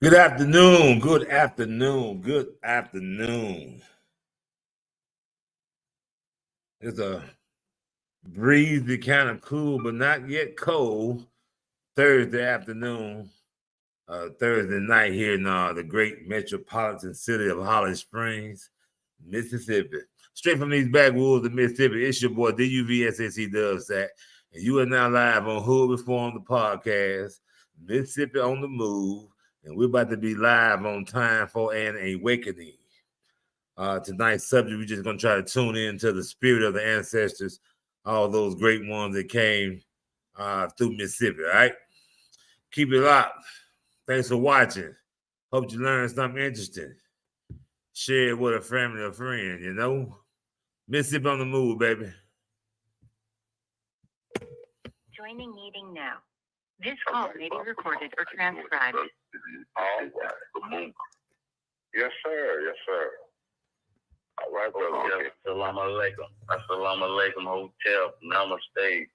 Good afternoon. Good afternoon. Good afternoon. It's a breezy, kind of cool, but not yet cold Thursday afternoon, Thursday night here in the great metropolitan city of Holly Springs, Mississippi. Straight from these backwoods of Mississippi, it's your boy DUVSSC Dubsack, and you are now live on Hood Reform the Podcast, Mississippi on the Move, and we're about to be live on Time for an Awakening. Tonight's subject, we're just going to try to tune into the spirit of the ancestors, all those great ones that came through Mississippi, all right? Keep it locked. Thanks for watching. Hope you learned something interesting. Share it with a family or friend, you know? Mississippi on the Move, baby. Joining meeting now. This call may be recorded or transcribed. All right. Yes, sir. Yes, sir. All right, brother. Okay. Assalamu alaikum. Assalamu alaikum. Hotel. Namaste.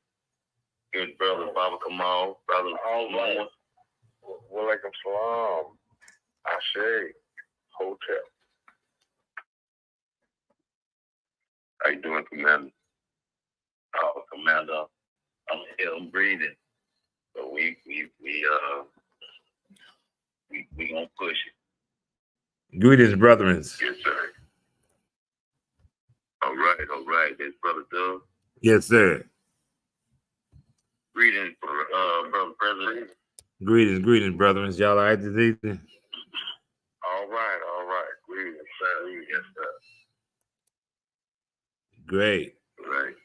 Good brother, Baba Kamal. Brother. All right. Walaikum salam. Ashe. Hotel. How you doing, Commander? Oh, Commander. I'm still breathing. So we gonna push it. Greetings, brethren. Yes, sir. All right. That's Brother Doug. Yes, sir. Greetings, Brother President. Greetings, brethren. Y'all all right this evening? All right. Greetings, sir. Yes, sir. Great. Right.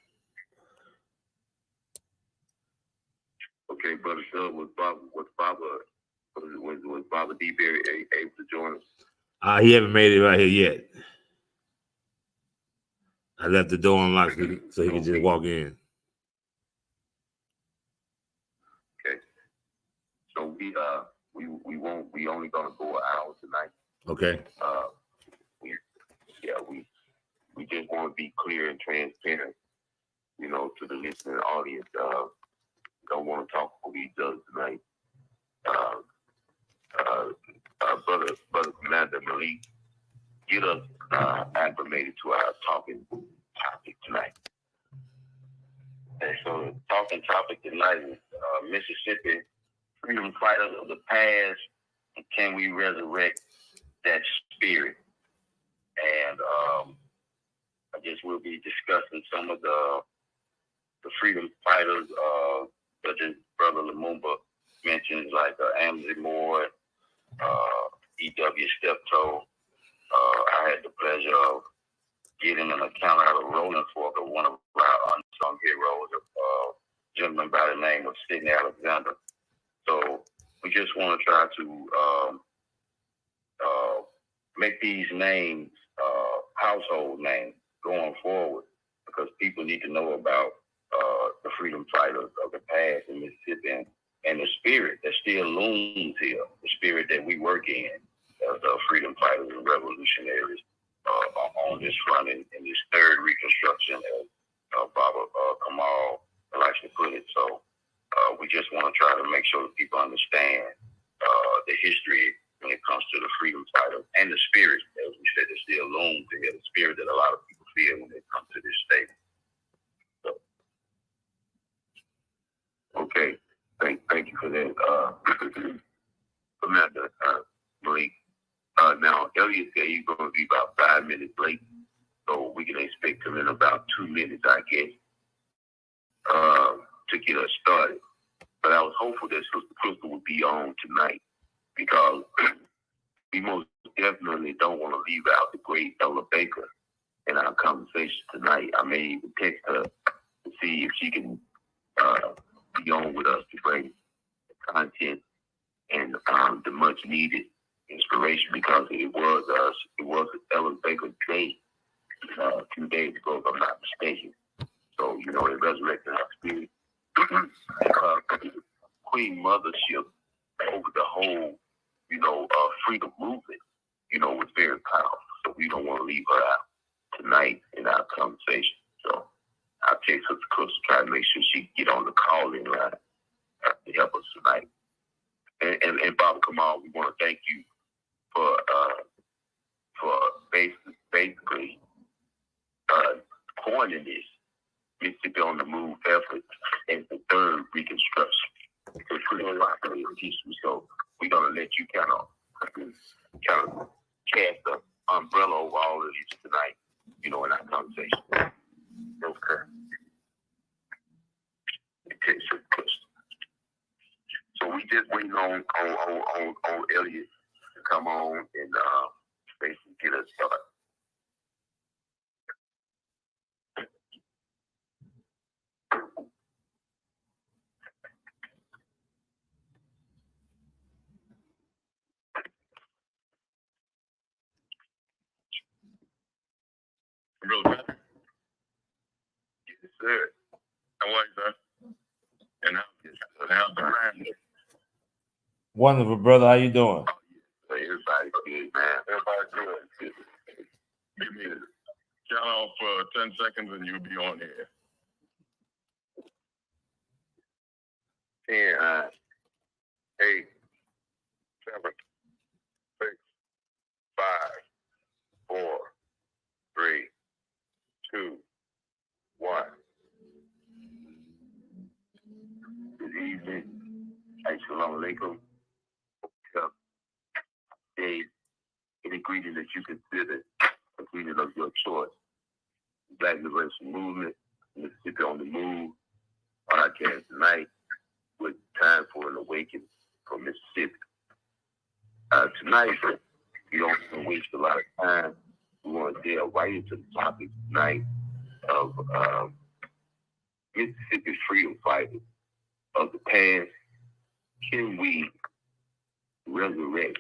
Okay, Brother Doug, was Baba D. Berry able to join us? He haven't made it right here yet. I left the door unlocked so he could just walk in. Okay. So we only gonna go an hour tonight. Okay. We just want to be clear and transparent, to the listening audience. Don't want to talk over each other tonight. Brother Commander Malik, get us acclimated to our talking topic tonight. And so the talking topic tonight is Mississippi freedom fighters of the past, and can we resurrect that spirit? And I guess we'll be discussing some of the freedom fighters, such as Brother Lumumba mentioned, like Amzie Moore, E.W. Steptoe. I had the pleasure of getting an account out of Rolling Fork of one of our unsung heroes, a gentleman by the name of Sidney Alexander. So we just want to try to make these names household names going forward, because people need to know about the freedom fighters of the past in Mississippi and the spirit that still looms here, the spirit that we work in as freedom fighters and revolutionaries on this front in this third reconstruction, as Baba Kamal likes to put it. So we just want to try to make sure that people understand the history when it comes to the freedom fighters and the spirit, as we said, that still looms here, the spirit that a lot of people feel when they come to this state. So, okay. Thank you for that, Commander Malik. Now, Elliot said he's going to be about 5 minutes late, so we can expect him in about 2 minutes, I guess, to get us started. But I was hopeful that Sister Crystal would be on tonight, because we most definitely don't want to leave out the great Ella Baker in our conversation tonight. I may even text her to see if she can be on with us to bring the content and the much needed inspiration, because it was Ella Baker's day 2 days ago, if I'm not mistaken. So, it resurrected our spirit. Queen Mothership over the whole, freedom movement, was very powerful. So we don't want to leave her out tonight in our conversation. So our text Sister Crystal, try to make sure she get on the calling line to help us tonight. And Baba Kamal, we want to thank you for basically coining this Mississippi on the Move effort as the third Reconstruction. It's pretty popular in history, so we're gonna let you kind of cast the umbrella over all of this tonight, in our conversation. Okay. Okay, so we just waiting on Elliot to come on and basically get us started. Brother, Yes, sir. how are you, sir? And how's the ride? Wonderful, brother. How you doing? Everybody's good, man. Everybody's good. Give me a count off for 10 seconds and you'll be on here. 10, 8, 7, 6, 5, 4, 3, 2, 1. Good evening. Assalamu alaikum. Dave, any greeting that you consider a greeting of your choice. Black Liberation Movement, Mississippi on the Move, podcast tonight with time for an awakening from Mississippi. Tonight, we don't want to waste a lot of time. We want to delve right into the topic tonight of Mississippi freedom fighters of the past. Can we resurrect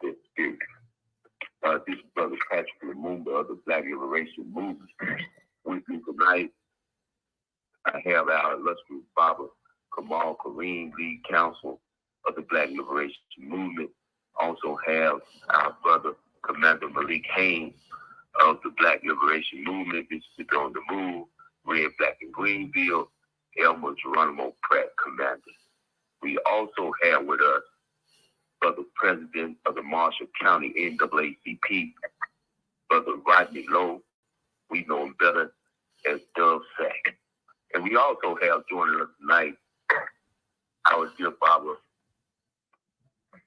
their spirit? This is Brother Patrick Lumumba of the Black Liberation Movement. With me tonight, I have our illustrious Baba Kamal Kareem, lead counsel of the Black Liberation Movement. Also have our brother Commander Malik Haynes of the Black Liberation Movement, Mississippi on the Move, Red, Black, and Greenville, Elmer Geronimo Pratt, Commander. We also have with us Brother President of the Marshall County NAACP, Brother Rodney Lowe. We know him better as Dove Sack. And we also have joining us tonight our dear Baba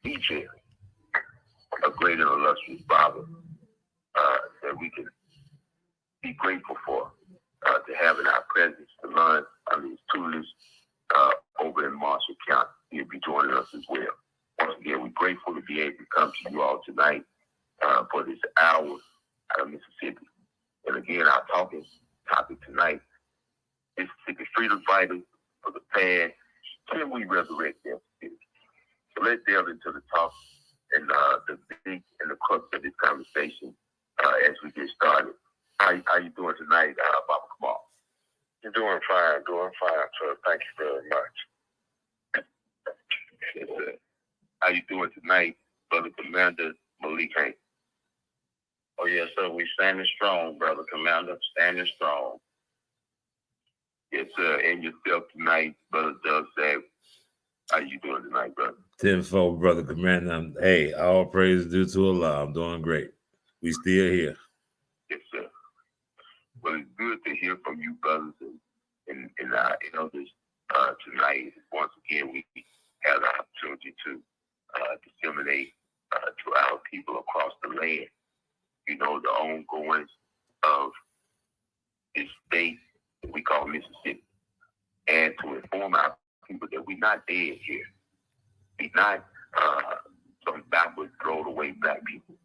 DJ, a great and illustrious Baba that we can be grateful for to have in our presence to learn under his tutelage over in Marshall County. He'll be joining us as well. Once again, we're grateful to be able to come to you all tonight for this hour out of Mississippi. And again, our topic tonight, Mississippi freedom fighters of the past. Can we resurrect them? So let's delve into the talk and the big and the crux of this conversation as we get started. How you doing tonight, Baba Kamal? You're doing fine, sir. Thank you very much. Yes, sir. How you doing tonight, Brother Commander Malik Haynes? Oh, yes, sir. We standing strong, Brother Commander. Standing strong. Yes, sir. And yourself tonight, Brother Dove Sack. How you doing tonight, brother? Tenfold, brother Commander. Hey, all praise due to Allah. I'm doing great. We still here. Yes, sir. Well, it's good to hear from you, brothers and our elders tonight. Once again, we have the opportunity to disseminate to our people across the land, the ongoings of this state that we call Mississippi, and to inform our people that we're not dead here. We're not some backward, thrown away black people.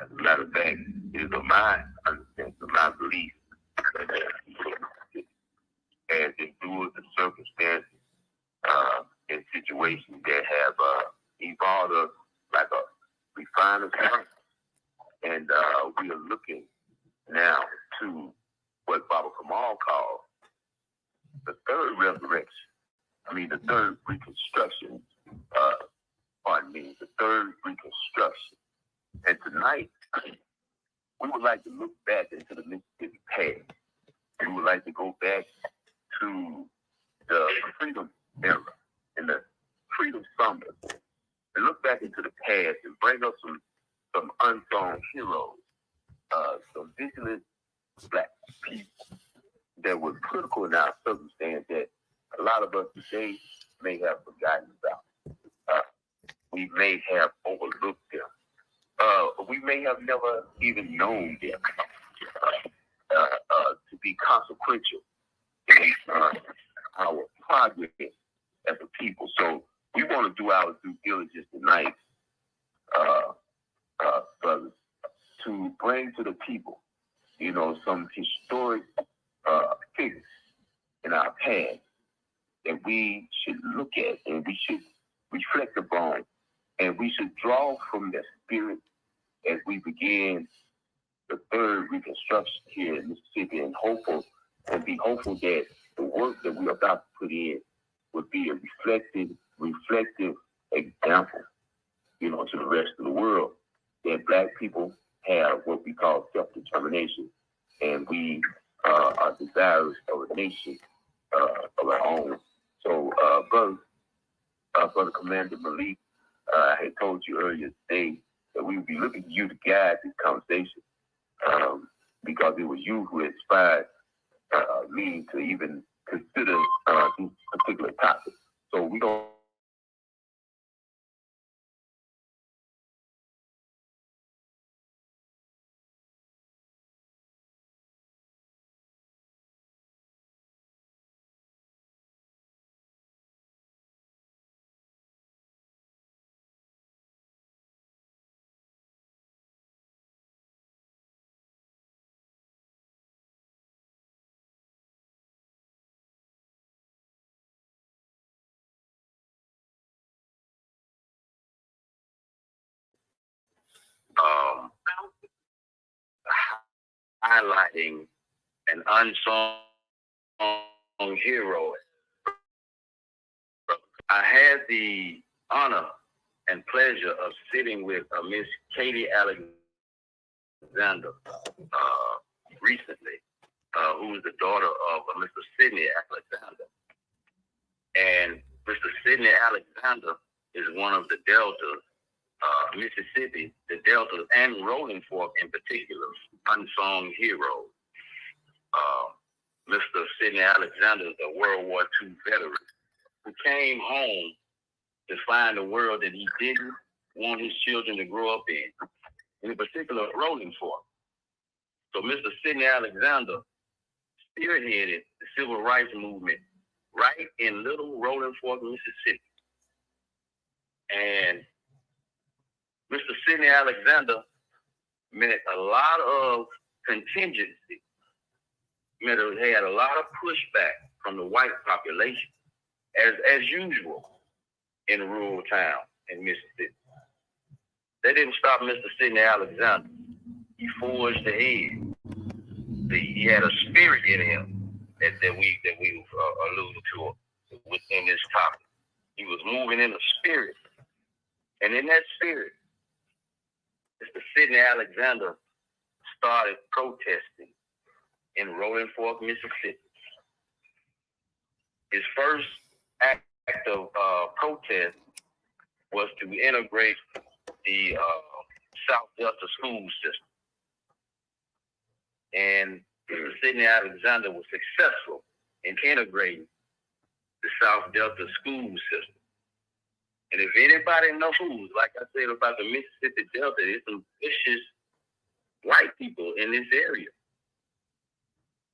As a matter of fact, it is my understanding, my belief, as endured the circumstances and situations that have evolved us like a refiner's furnace. And we are looking now to what Baba Kamal called the third resurrection. The third reconstruction. The third reconstruction. And tonight, we would like to look back into the Mississippi past. And we would like to go back to the freedom era and the freedom summers and look back into the past and bring up some unsung heroes, some vigilant black people that were critical in our circumstance that a lot of us today may have forgotten about. We may have overlooked them. We may have never even known them to be consequential in our progress as a people. So we want to do our due diligence tonight, brothers, to bring to the people, some historic figures in our past that we should look at and we should reflect upon, and we should draw from their spirit as we begin the third reconstruction here in Mississippi, and be hopeful that the work that we're about to put in would be a reflective example, to the rest of the world, that black people have what we call self-determination, and we are desirous of a nation of our own. So, Brother Commander Malik, I had told you earlier today that we would be looking to you to guide this conversation, because it was you who inspired me to even consider this particular topic. So we're going highlighting an unsung hero. I had the honor and pleasure of sitting with Miss Katie Alexander recently, who is the daughter of Mr. Sidney Alexander. And Mr. Sidney Alexander is one of the Deltas, Mississippi, the Deltas, and Rolling Fork in particular, unsung heroes. Mr. Sidney Alexander is a World War II veteran who came home to find a world that he didn't want his children to grow up in particular, Rolling Fork. So Mr. Sidney Alexander spearheaded the civil rights movement right in Little Rolling Fork, Mississippi. And Mr. Sidney Alexander met a lot of contingency, had a lot of pushback from the white population, as usual in a rural town in Mississippi. That didn't stop Mr. Sidney Alexander. He forged ahead. He had a spirit in him that we alluded to within this topic. He was moving in a spirit. And in that spirit, Mr. Sidney Alexander started protesting in Rolling Fork, Mississippi. His first act of protest was to integrate the South Delta school system. And Mr. Sidney Alexander was successful in integrating the South Delta school system. And if anybody knows, like I said about the Mississippi Delta, there's some vicious white people in this area.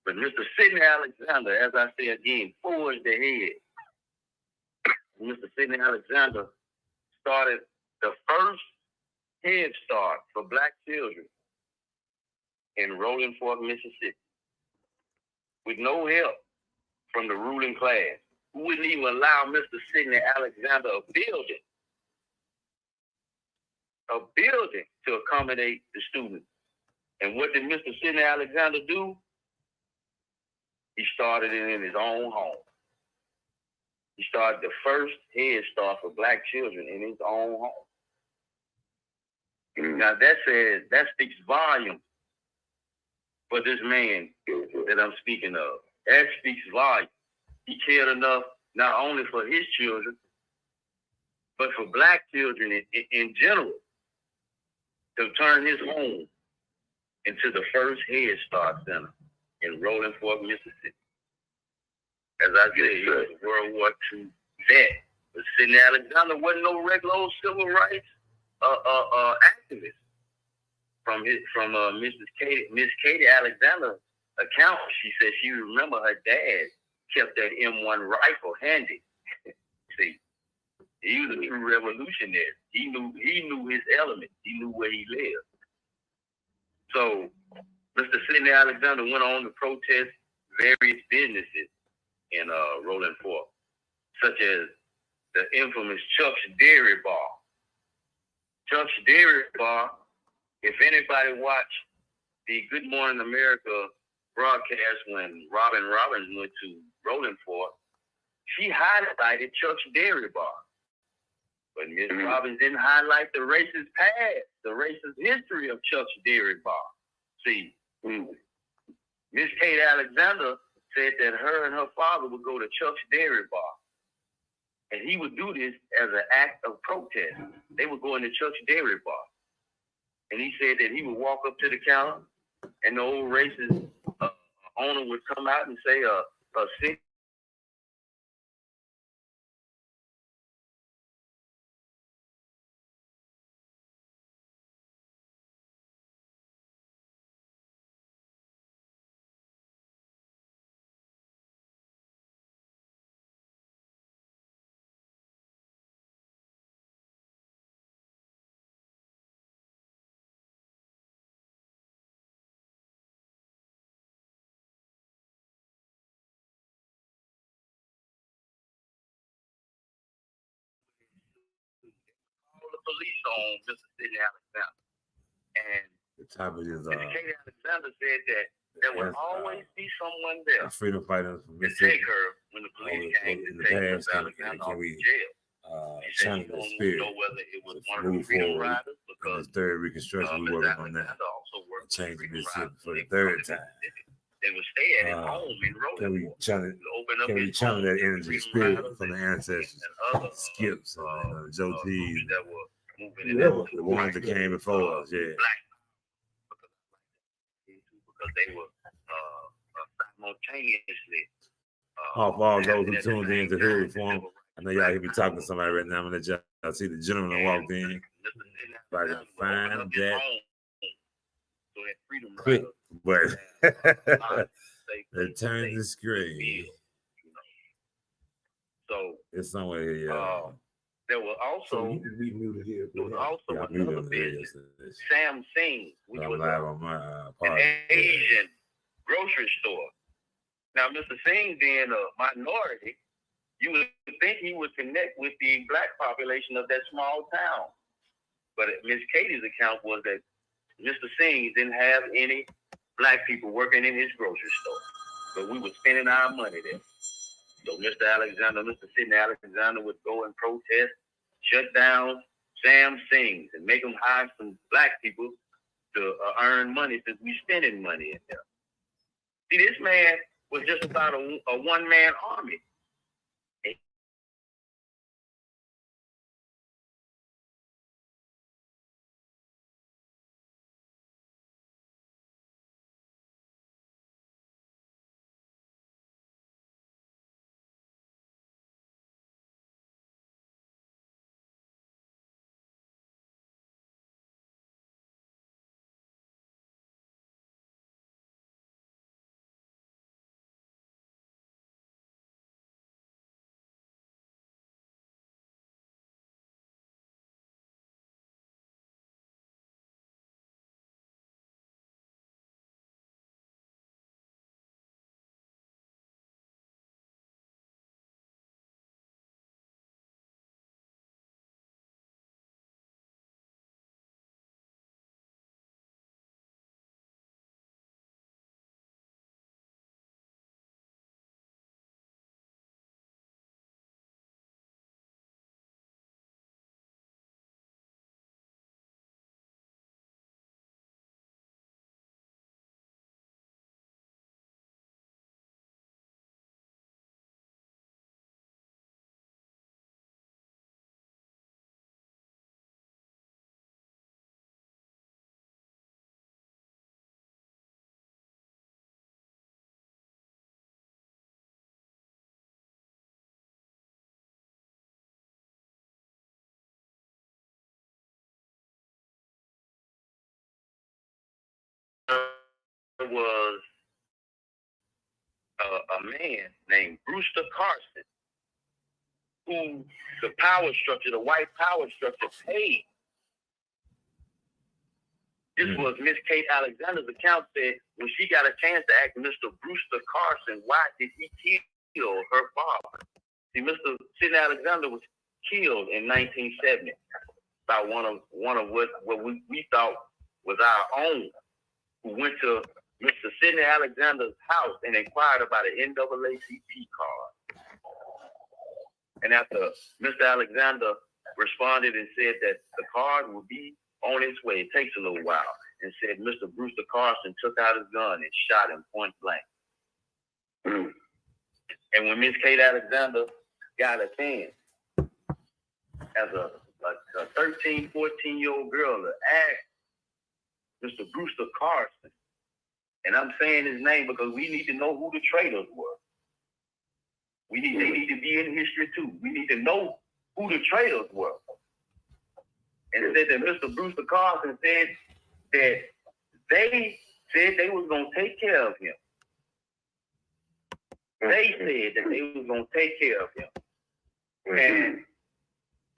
But Mr. Sidney Alexander, as I say again, forged ahead. Mr. Sidney Alexander started the first Head Start for black children in Rolling Fork, Mississippi, with no help from the ruling class, who wouldn't even allow Mr. Sidney Alexander a building to accommodate the students. And what did Mr. Sidney Alexander do? He started it in his own home. He started the first Head Start for black children in his own home. Now that speaks volumes for this man that I'm speaking of. That speaks volumes. He cared enough not only for his children, but for black children in general, to turn his home into the first Head Start Center in Rolling Fork, Mississippi. As I said, he was a World War II vet. But Sidney Alexander wasn't no regular old civil rights activist. From Miss Katie Alexander's account, she said she remember her dad kept that M1 rifle handy. See, he was a true revolutionary. He knew his element. He knew where he lived. So Mr. Sidney Alexander went on to protest various businesses in Rolling Fork, such as the infamous Chuck's Dairy Bar. Chuck's Dairy Bar, if anybody watched the Good Morning America broadcast when Robin Robbins went to Rolling Fork, she highlighted Chuck's Dairy Bar. But Miss Robbins didn't highlight the racist past, the racist history of Chuck's Dairy Bar. See, Miss Kate Alexander said that her and her father would go to Chuck's Dairy Bar. And he would do this as an act of protest. They would go into Chuck's Dairy Bar. And he said that he would walk up to the counter and the old racist owner would come out and say, a sick call the police on Mr. Sidney Alexander. And The topic is Miss Kate Alexander said that there would always be someone there freedom fighters from to Mississippi. take her when the police came to In the take past, Miss Alexander off we to jail. She said channel she that don't spirit know whether it was to one of the move freedom forward riders in because this third reconstruction we Miss working on now. Alexander also worked with Change freedom Mississippi riders for when the they third come to time. Mississippi. They would stay at his home in Can Rolling we Fork. channel? Open up Can we his channel home that to energy, freedom spirit riders from the and ancestors, other Skips and Joe groups T's, that were moving in that the ones that came before us? Yeah. black because they were simultaneously Off all those who happening at the tuned in same to hear time. reform. I know y'all hear me talking to somebody right now. I'm gonna let y'all see the gentleman walked in. If I can find that so that freedom quick, riders but safe it turns the screen. you know. So It's somewhere here. there were also We muted here. there was also Yeah, I muted another him there business, yesterday. Sam Singh, which I'm was live on my an part. Asian grocery store. Now, Mr. Singh being a minority, you would think he would connect with the black population of that small town. But Miss Katie's account was that Mr. Singh didn't have any black people working in his grocery store. But we were spending our money there. So Mr. Sidney Alexander would go and protest, shut down Sam Singh's and make them hire some black people to earn money since we spending money in there. See, this man was just about a one-man army. was a man named Brewster Carson, who the power structure, the white power structure, paid. This was Miss Kate Alexander's account said when she got a chance to ask Mr. Brewster Carson, why did he kill her father? See, Mr. Sidney Alexander was killed in 1970 by one of what we thought was our own, who went to Mr. Sidney Alexander's house and inquired about an NAACP card. And after Mr. Alexander responded and said that the card will be on its way, it takes a little while, and said Mr. Brewster Carson took out his gun and shot him point blank. And when Miss Kate Alexander got a chance as a 13, 14-year-old girl to ask Mr. Brewster Carson, and I'm saying his name because we need to know who the traitors were. They need to be in history too. We need to know who the traitors were. And it said that Mr. Brewster Carson said that they said they was going to take care of him. They said that they was going to take care of him. And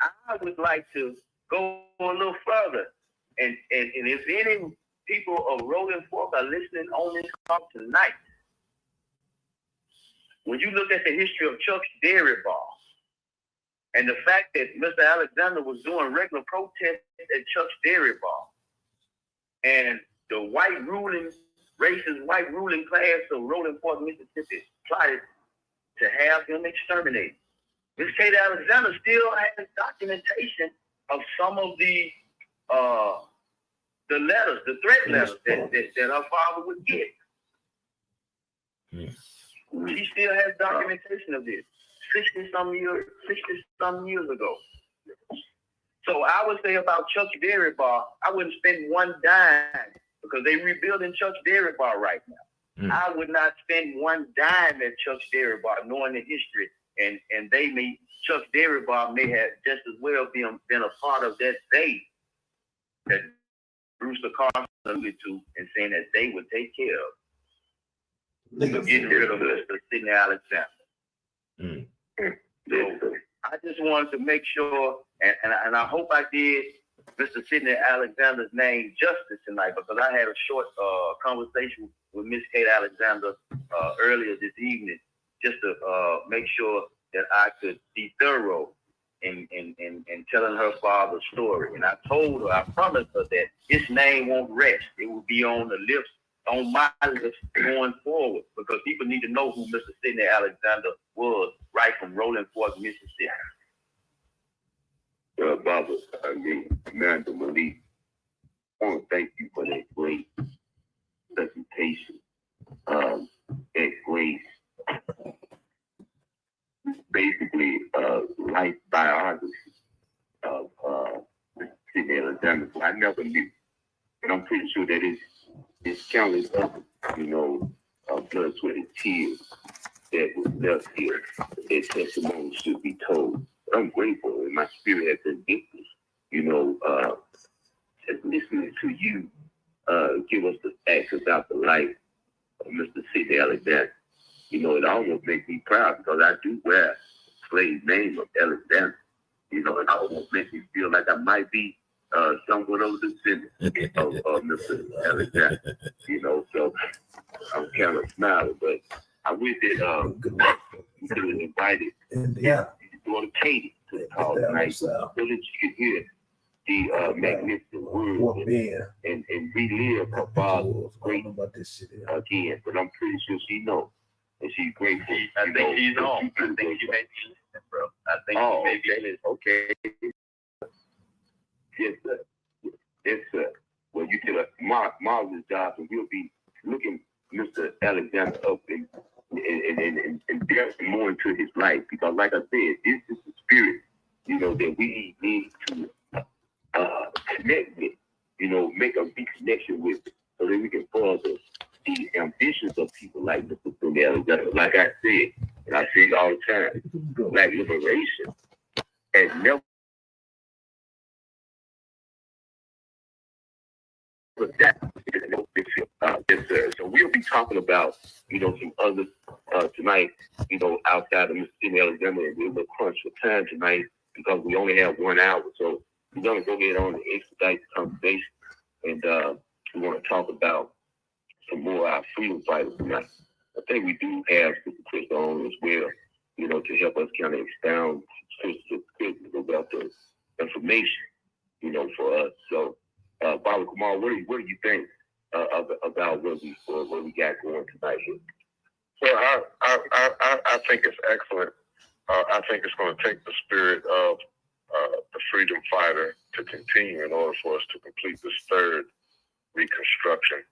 I would like to go a little further. And if any people of Rolling Fork are listening on this call tonight, when you look at the history of Chuck's Dairy Bar and the fact that Mr. Alexander was doing regular protests at Chuck's Dairy Bar, and the racist white ruling class of Rolling Fork, Mississippi, plotted to have him exterminated. Miss Kate Alexander still has documentation of some of the letters, the threat letters that her father would get. She still has documentation of this 60 some years ago. So I would say about Chuck's Dairy Bar, I wouldn't spend one dime because they're rebuilding Chuck's Dairy Bar right now. I would not spend one dime at Chuck's Dairy Bar, knowing the history, and Chuck's Dairy Bar may have just as well been a part of that day that Brewster Carson alluded to, and saying that they would take care of. Getting rid of Mr. Sidney Alexander. So I just wanted to make sure, and I hope I did Mr. Sidney Alexander's name justice tonight, because I had a short conversation with Miss Kate Alexander earlier this evening, just to make sure that I could be thorough in telling her father's story. And I told her, I promised her that his name won't rest. It will be on my lips going forward, because people need to know who Mr. Sidney Alexander was, right from Rolling Fork, Mississippi. Baba, Commander Malik, I want to thank you for that great presentation. That great, basically, life biography of Sidney Alexander. I never knew, and I'm pretty sure that it's countless other, blood, sweat, and tears that was left here. That testimony should be told. I'm grateful, and my spirit has been gifted, just listening to you give us the facts about the life of Mr. Sidney Alexander. It almost makes me proud, because I do wear slave name of Alexander, and it almost makes me feel like I might be somewhat of a descendant of Mr. Alexander, so I'm kind of smiling, but I wish that you could have invited daughter Katie to the call tonight, so that you could hear the magnificent words and relive her father's great again. But I'm pretty sure she knows, and she's grateful. I think she's on. I think she may be listening, bro. I think she may be listening. Okay. Yes, sir. Yes, sir. Well, you did a marvelous job, and we'll be looking Mr. Alexander up and delving more into his life, because, like I said, this is the spirit, that we need to connect with, make a reconnection with, so that we can further the ambitions of people like Mr. Sidney Alexander. Like I said, and I say it all the time, Black liberation has never But that is no big deal. Yes, sir. So we'll be talking about, some others tonight, outside of Mississippi, Alabama, and we're going to crunch for time tonight because we only have 1 hour. So we're going to go ahead on and expedite the conversation. And we want to talk about some more of our freedom fighters tonight. I think we do have Sister Chris on as well, to help us kind of expound about the information, for us. So, Baba Kamal, what do you think about what we got going tonight here? Well, I think it's excellent. I think it's going to take the spirit of the freedom fighter to continue in order for us to complete this third reconstruction.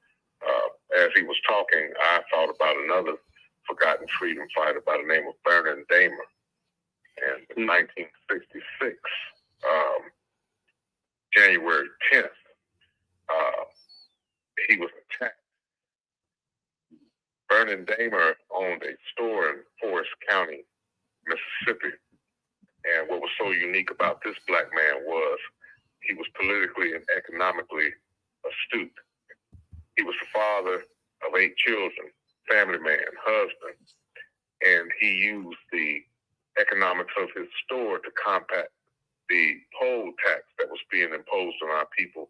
As he was talking, I thought about another forgotten freedom fighter by the name of Vernon Dahmer. And in 1966, January 10th, he was attacked. Vernon Dahmer owned a store in Forest County, Mississippi. And what was so unique about this black man was he was politically and economically astute. He was the father of 8 children, family man, husband, and he used the economics of his store to combat the poll tax that was being imposed on our people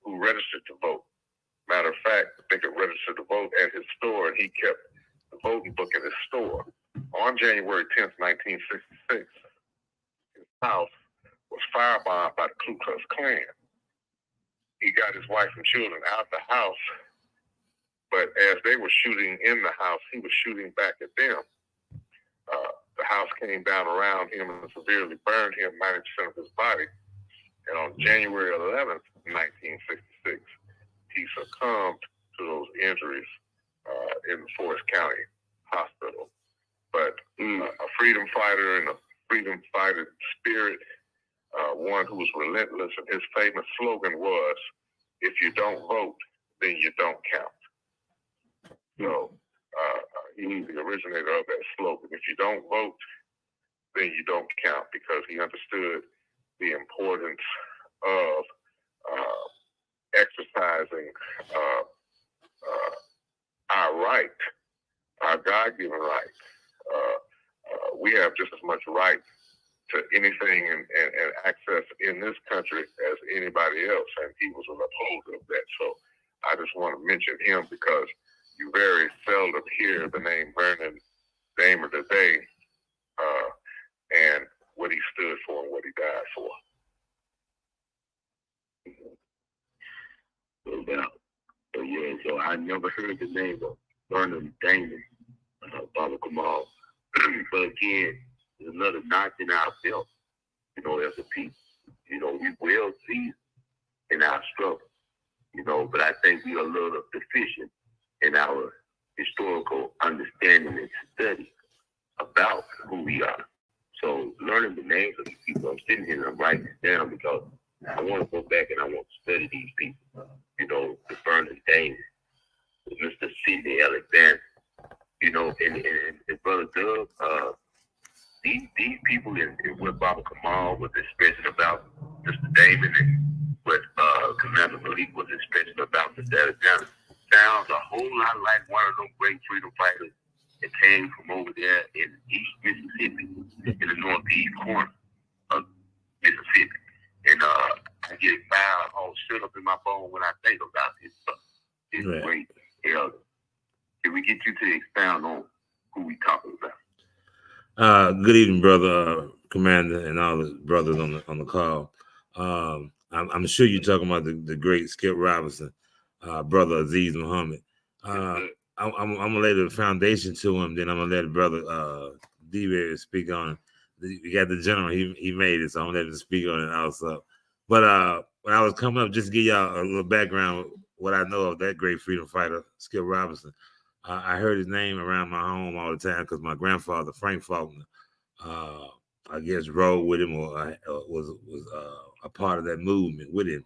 who registered to vote. Matter of fact, they could register to vote at his store, and he kept the voting book at his store. On January 10th, 1966, his house was firebombed by the Ku Klux Klan. He got his wife and children out the house, but as they were shooting in the house, he was shooting back at them. The house came down around him and severely burned him, 90% of his body. And on January 11th, 1966, he succumbed to those injuries in the Forest County Hospital. But a freedom fighter and a freedom fighter spirit, one who was relentless, and his famous slogan was, "If you don't vote, then you don't count." So he's the originator of that slogan. If you don't vote, then you don't count, because he understood the importance of exercising our right, our God-given right. We have just as much right to anything and access in this country as anybody else, and he was an upholder of that. So I just want to mention him because you very seldom hear the name Vernon Dahmer today, and what he stood for and what he died for. No doubt. So yeah, so I never heard the name of Vernon Dahmer, Baba Kamal. But again, there's another notch in our belt, as a people. We will see in our struggle, but I think we are a little deficient in our historical understanding and study about who we are. So learning the names of these people, I'm sitting here and I'm writing it down because I want to go back and I want to study these people. The Vernon Dahmer, Mr. Sidney Alexander, and Brother Doug, these people and what Baba Kamal was expressing about Mr. Damon and what Commander Malik was expressing about Mr. Alexander sounds a whole lot like one of those great freedom fighters that came from over there in East Mississippi, in the northeast corner of Mississippi. And I get found all shut up in my bone when I think about this Right. great elder. Can we get you to expound on who we talking about? Good evening, brother Commander, and all the brothers on the call. I'm sure you're talking about the great Skip Robinson, brother Aziz Muhammad. I'm gonna lay the foundation to him, then I'm gonna let brother D-Bear speak on it. We got the general, he made it, so I'm gonna let him speak on it also. But when I was coming up, just to give y'all a little background, what I know of that great freedom fighter, Skip Robinson. I heard his name around my home all the time because my grandfather, Frank Faulkner, I guess rode with him or was a part of that movement with him.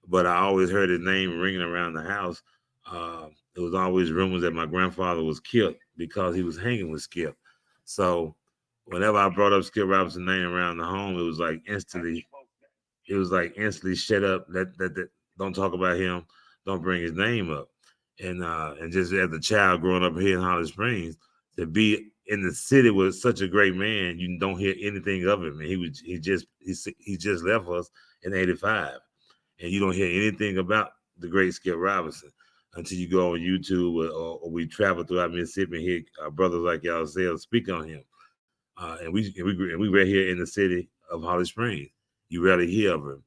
But I always heard his name ringing around the house. There was always rumors that my grandfather was killed because he was hanging with Skip. So whenever I brought up Skip Robinson's name around the home, it was like instantly shut up. That don't talk about him. don't bring his name up. And just as a child growing up here in Holly Springs, to be in the city with such a great man, you don't hear anything of him. And he just left us in '85, and you don't hear anything about the great Skip Robinson until you go on YouTube or we travel throughout Mississippi and hear brothers like y'all speak on him. And we right here in the city of Holly Springs. You rarely hear of him.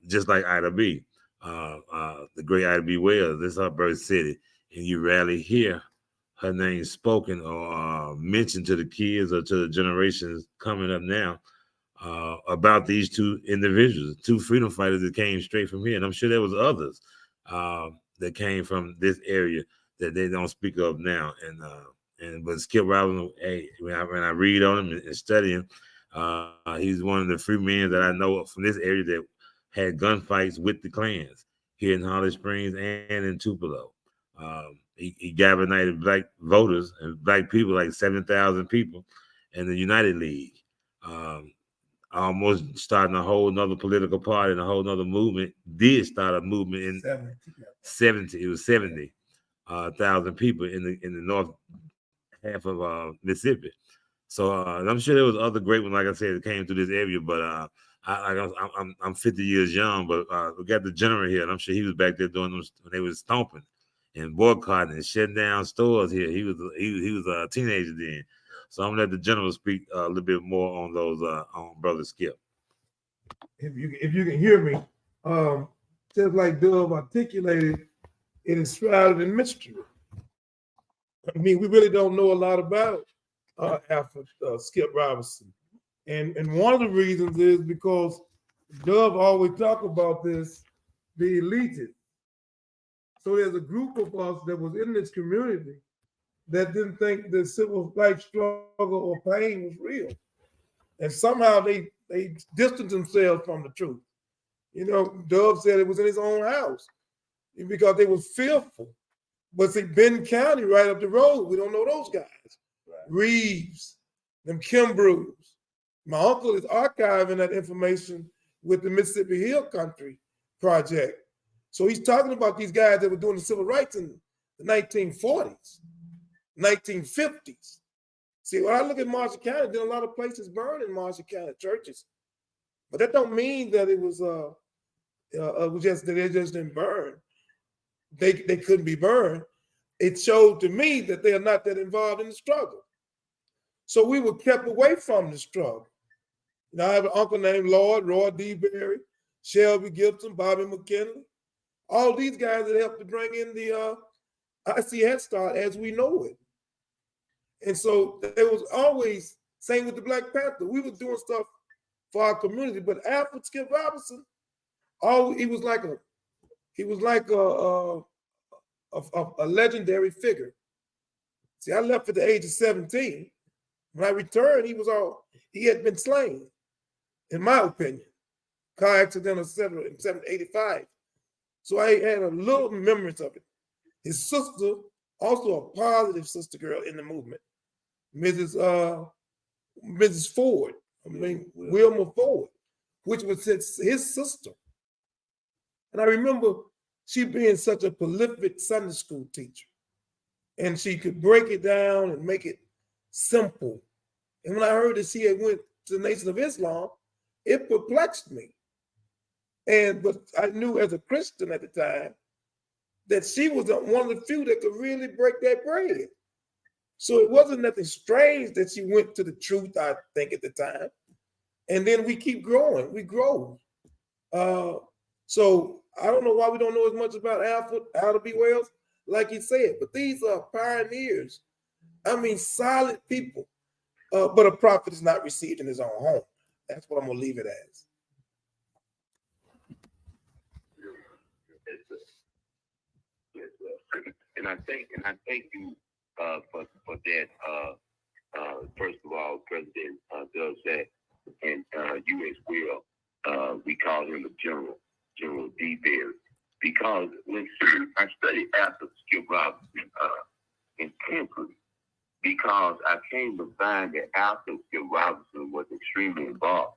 Just like Ida B, the great Ida B. Wells. This is her birth city, and you rarely hear her name spoken or mentioned to the kids or to the generations coming up now about these two individuals, two freedom fighters that came straight from here. And I'm sure there was others that came from this area that they don't speak of now. But Skip Robinson, hey, when I read on him and study him, he's one of the few men that I know from this area that had gunfights with the Klans here in Holly Springs and in Tupelo. He galvanized black voters and black people, like 7,000 people in the United League. Almost starting a whole nother political party and a whole nother movement. Did start a movement in 70. It was 70,000 people in the north half of Mississippi. So I'm sure there was other great ones, like I said, that came through this area. But I'm 50 years young, but we got the general here, and I'm sure he was back there doing them when they was stomping and boycotting and shutting down stores here. He was a teenager then. So I'm gonna let the general speak a little bit more on those on Brother Skip. If you can hear me, just like Dove articulated, it is shrouded in mystery. I mean, we really don't know a lot about Alfred Skip Robinson, and one of the reasons is because Dove always talk about this, the elite. So there's a group of us that was in this community that didn't think the civil rights struggle or pain was real. And somehow they distanced themselves from the truth. You know, Dove said it was in his own house because they were fearful. But see, Benton County, right up the road, we don't know those guys. Right. Reeves, them Kimbrough. My uncle is archiving that information with the Mississippi Hill Country Project. So he's talking about these guys that were doing the civil rights in the 1940s. 1950s. See, when I look at Marshall County, there are a lot of places burned in Marshall County, churches, but that don't mean that it was just that they just didn't burn. They couldn't be burned. It showed to me that they are not that involved in the struggle. So we were kept away from the struggle. You know, I have an uncle named Lloyd, Roy D. Berry, Shelby Gibson, Bobby McKinley, all these guys that helped to bring in the IC Head Start as we know it. And so there was always, same with the Black Panther, we were doing stuff for our community, but Alfred Skip Robinson, he was like a legendary figure. See, I left at the age of 17. When I returned, he had been slain, in my opinion. Car accident in 1985. So I had a little remembrance of it. His sister, also a positive sister girl in the movement, Mrs. Ford, Wilma Ford, which was his sister. And I remember she being such a prolific Sunday school teacher. And she could break it down and make it simple. And when I heard that she had went to the Nation of Islam, it perplexed me. But I knew as a Christian at the time that she was one of the few that could really break that bread. So it wasn't nothing strange that she went to the truth, I think, at the time. And then we keep growing. We grow. So I don't know why we don't know as much about Alfred B. Wells, like he said, but these are pioneers. I mean, solid people. But a prophet is not received in his own home. That's what I'm going to leave it as. And I thank you for that. First of all, President does that, and you as well. We call him the General D. Berry, because when I studied after Skip Robinson intensely, because I came to find that after Skip Robinson was extremely involved,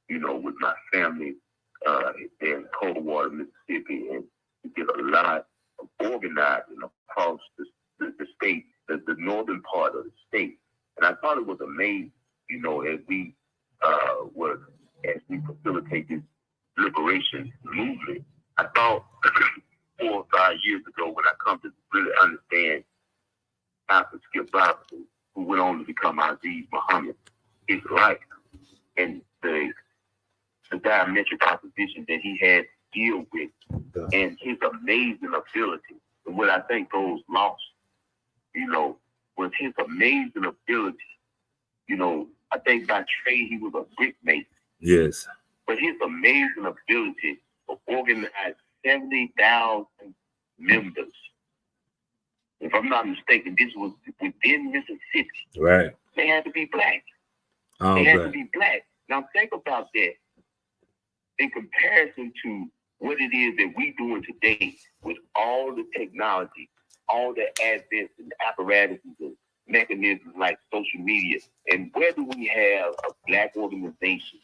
with my family in Coldwater, Mississippi, and to get a lot of organizing across the state, the northern part of the state. And I thought it was amazing, as we facilitate this liberation movement. I thought 4 or 5 years ago, when I come to really understand Pastor Skip Robinson, who went on to become Aziz Muhammad, his life and the diametric opposition that he had to deal with, and his amazing ability. And what I think goes lost, was his amazing ability. I think by trade he was a brick mason. Yes. But his amazing ability to organize 70,000 members. If I'm not mistaken, this was within Mississippi. Right. They had to be black. All They had black. to be black. Now think about that in comparison to what it is that we doing today with all the technology, all the advanced and apparatuses and mechanisms like social media. And where do we have a black organization,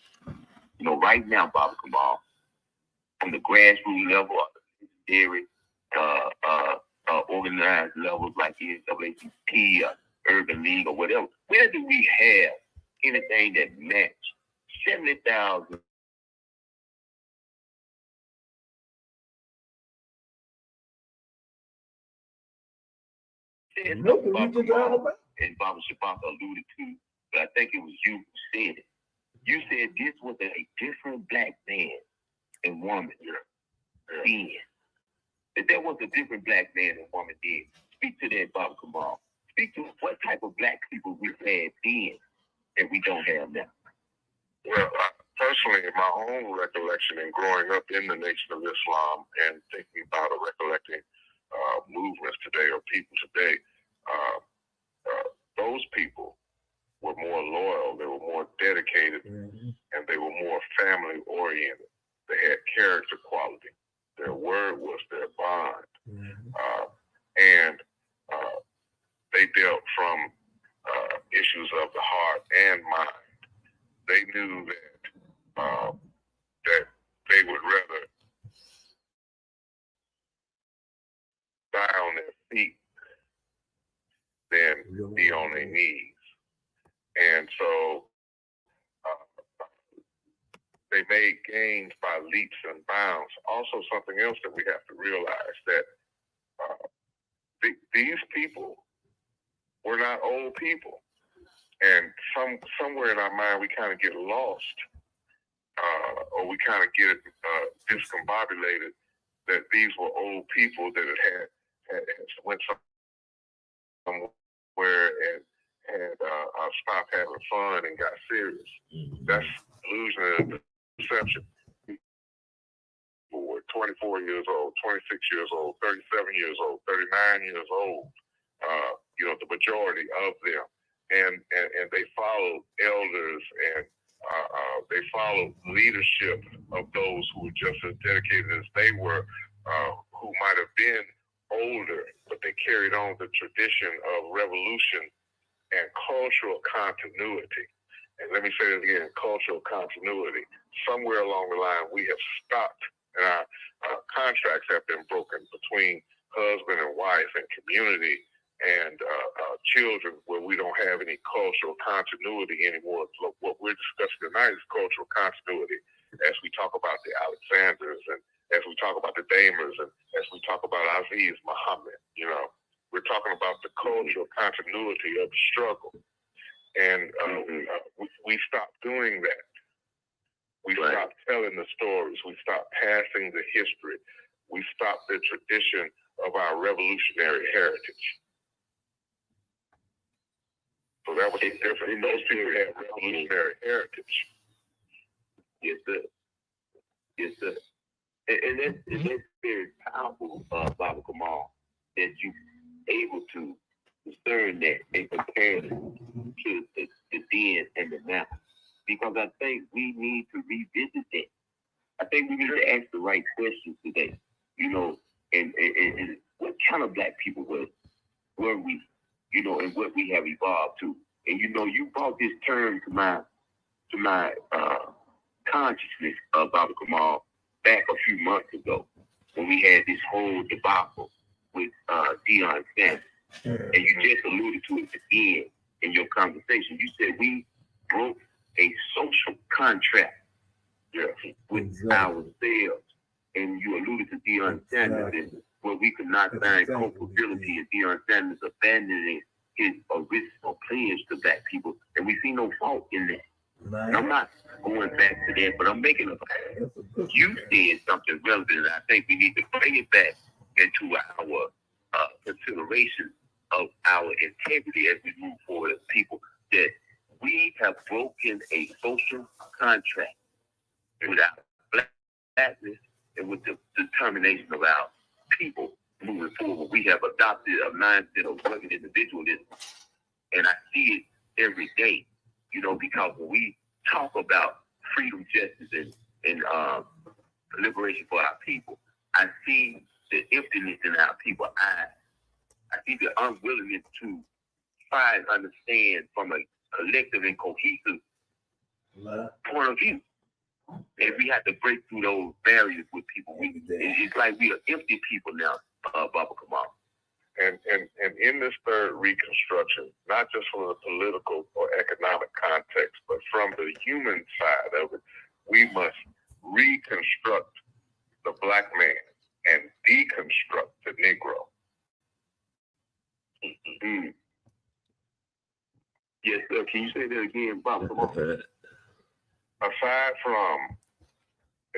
right now, Baba Kamal, on the grassroots level, dairy, organized levels like NAACP, Urban League, or whatever? Where do we have anything that match 70,000? Nothing, we just out about. And Baba Shabaka alluded to, but I think it was you who said it. You said this was a different black man and woman then. That there was a different black man and woman then. Speak to that, Baba Kamal. Speak to what type of black people we had then that we don't have now. Well, personally, in my own recollection and growing up in the Nation of Islam and thinking about or recollecting movements today or people today, those people were more loyal, they were more dedicated, and they were more family oriented. They had character quality. Their word was their bond. And they dealt from issues of the heart and mind. They knew that they would rather die on their feet than be on their knees. And so they made gains by leaps and bounds. Also, something else that we have to realize that these people were not old people. And somewhere in our mind, we kind of get lost, or we kind of get discombobulated that these were old people that had went somewhere and had stopped having fun and got serious. That's illusion and deception. People were 24 years old, 26 years old, 37 years old, 39 years old. The majority of them. And they followed elders and they followed leadership of those who were just as dedicated as they were, who might have been older, but they carried on the tradition of revolution and cultural continuity. And let me say this again, cultural continuity. Somewhere along the line, we have stopped, and our contracts have been broken between husband and wife and community and children, where we don't have any cultural continuity anymore. What we're discussing tonight is cultural continuity as we talk about the Alexanders and as we talk about the Damers and as we talk about Aziz Muhammad. We're talking about the cultural continuity of the struggle. And we stopped doing that. We stopped telling the stories. We stopped passing the history. We stopped the tradition of our revolutionary heritage. So that was the difference. And those people had revolutionary heritage. Yes, sir. Yes, sir. And that's very powerful, Baba Kamal, that you're able to discern that and compare it to the then and the now. Because I think we need to revisit that. I think we need to ask the right questions today. And what kind of black people were we? And what we have evolved to. And you brought this term to my consciousness, Baba Kamal, back a few months ago. when we had this whole debacle with Deion Sanders. And you just alluded to it at the end in your conversation. You said we broke a social contract with ourselves. And you alluded to Deion Sanders and where we could not find culpability in Deion Sanders abandoning his original pledge to black people. And we see no fault in that. And I'm not going back to that, but I'm making a you said something relevant, and I think we need to bring it back into our consideration of our integrity as we move forward as people, that we have broken a social contract with our blackness and with the determination of our people moving forward. We have adopted a mindset of rugged individualism, and I see it every day, you know, because when we talk about freedom, justice, and liberation for our people, I see the emptiness in our people's eyes. I see the unwillingness to try and understand from a collective and cohesive point of view. And we have to break through those barriers with people. It's like we are empty people now, Baba Kamal. And in this third reconstruction, not just from the political or economic context, but from the human side of it, we must reconstruct the black man and deconstruct the Negro. Mm-hmm. Yes, sir. Can you say that again, Bob? Come on. Aside from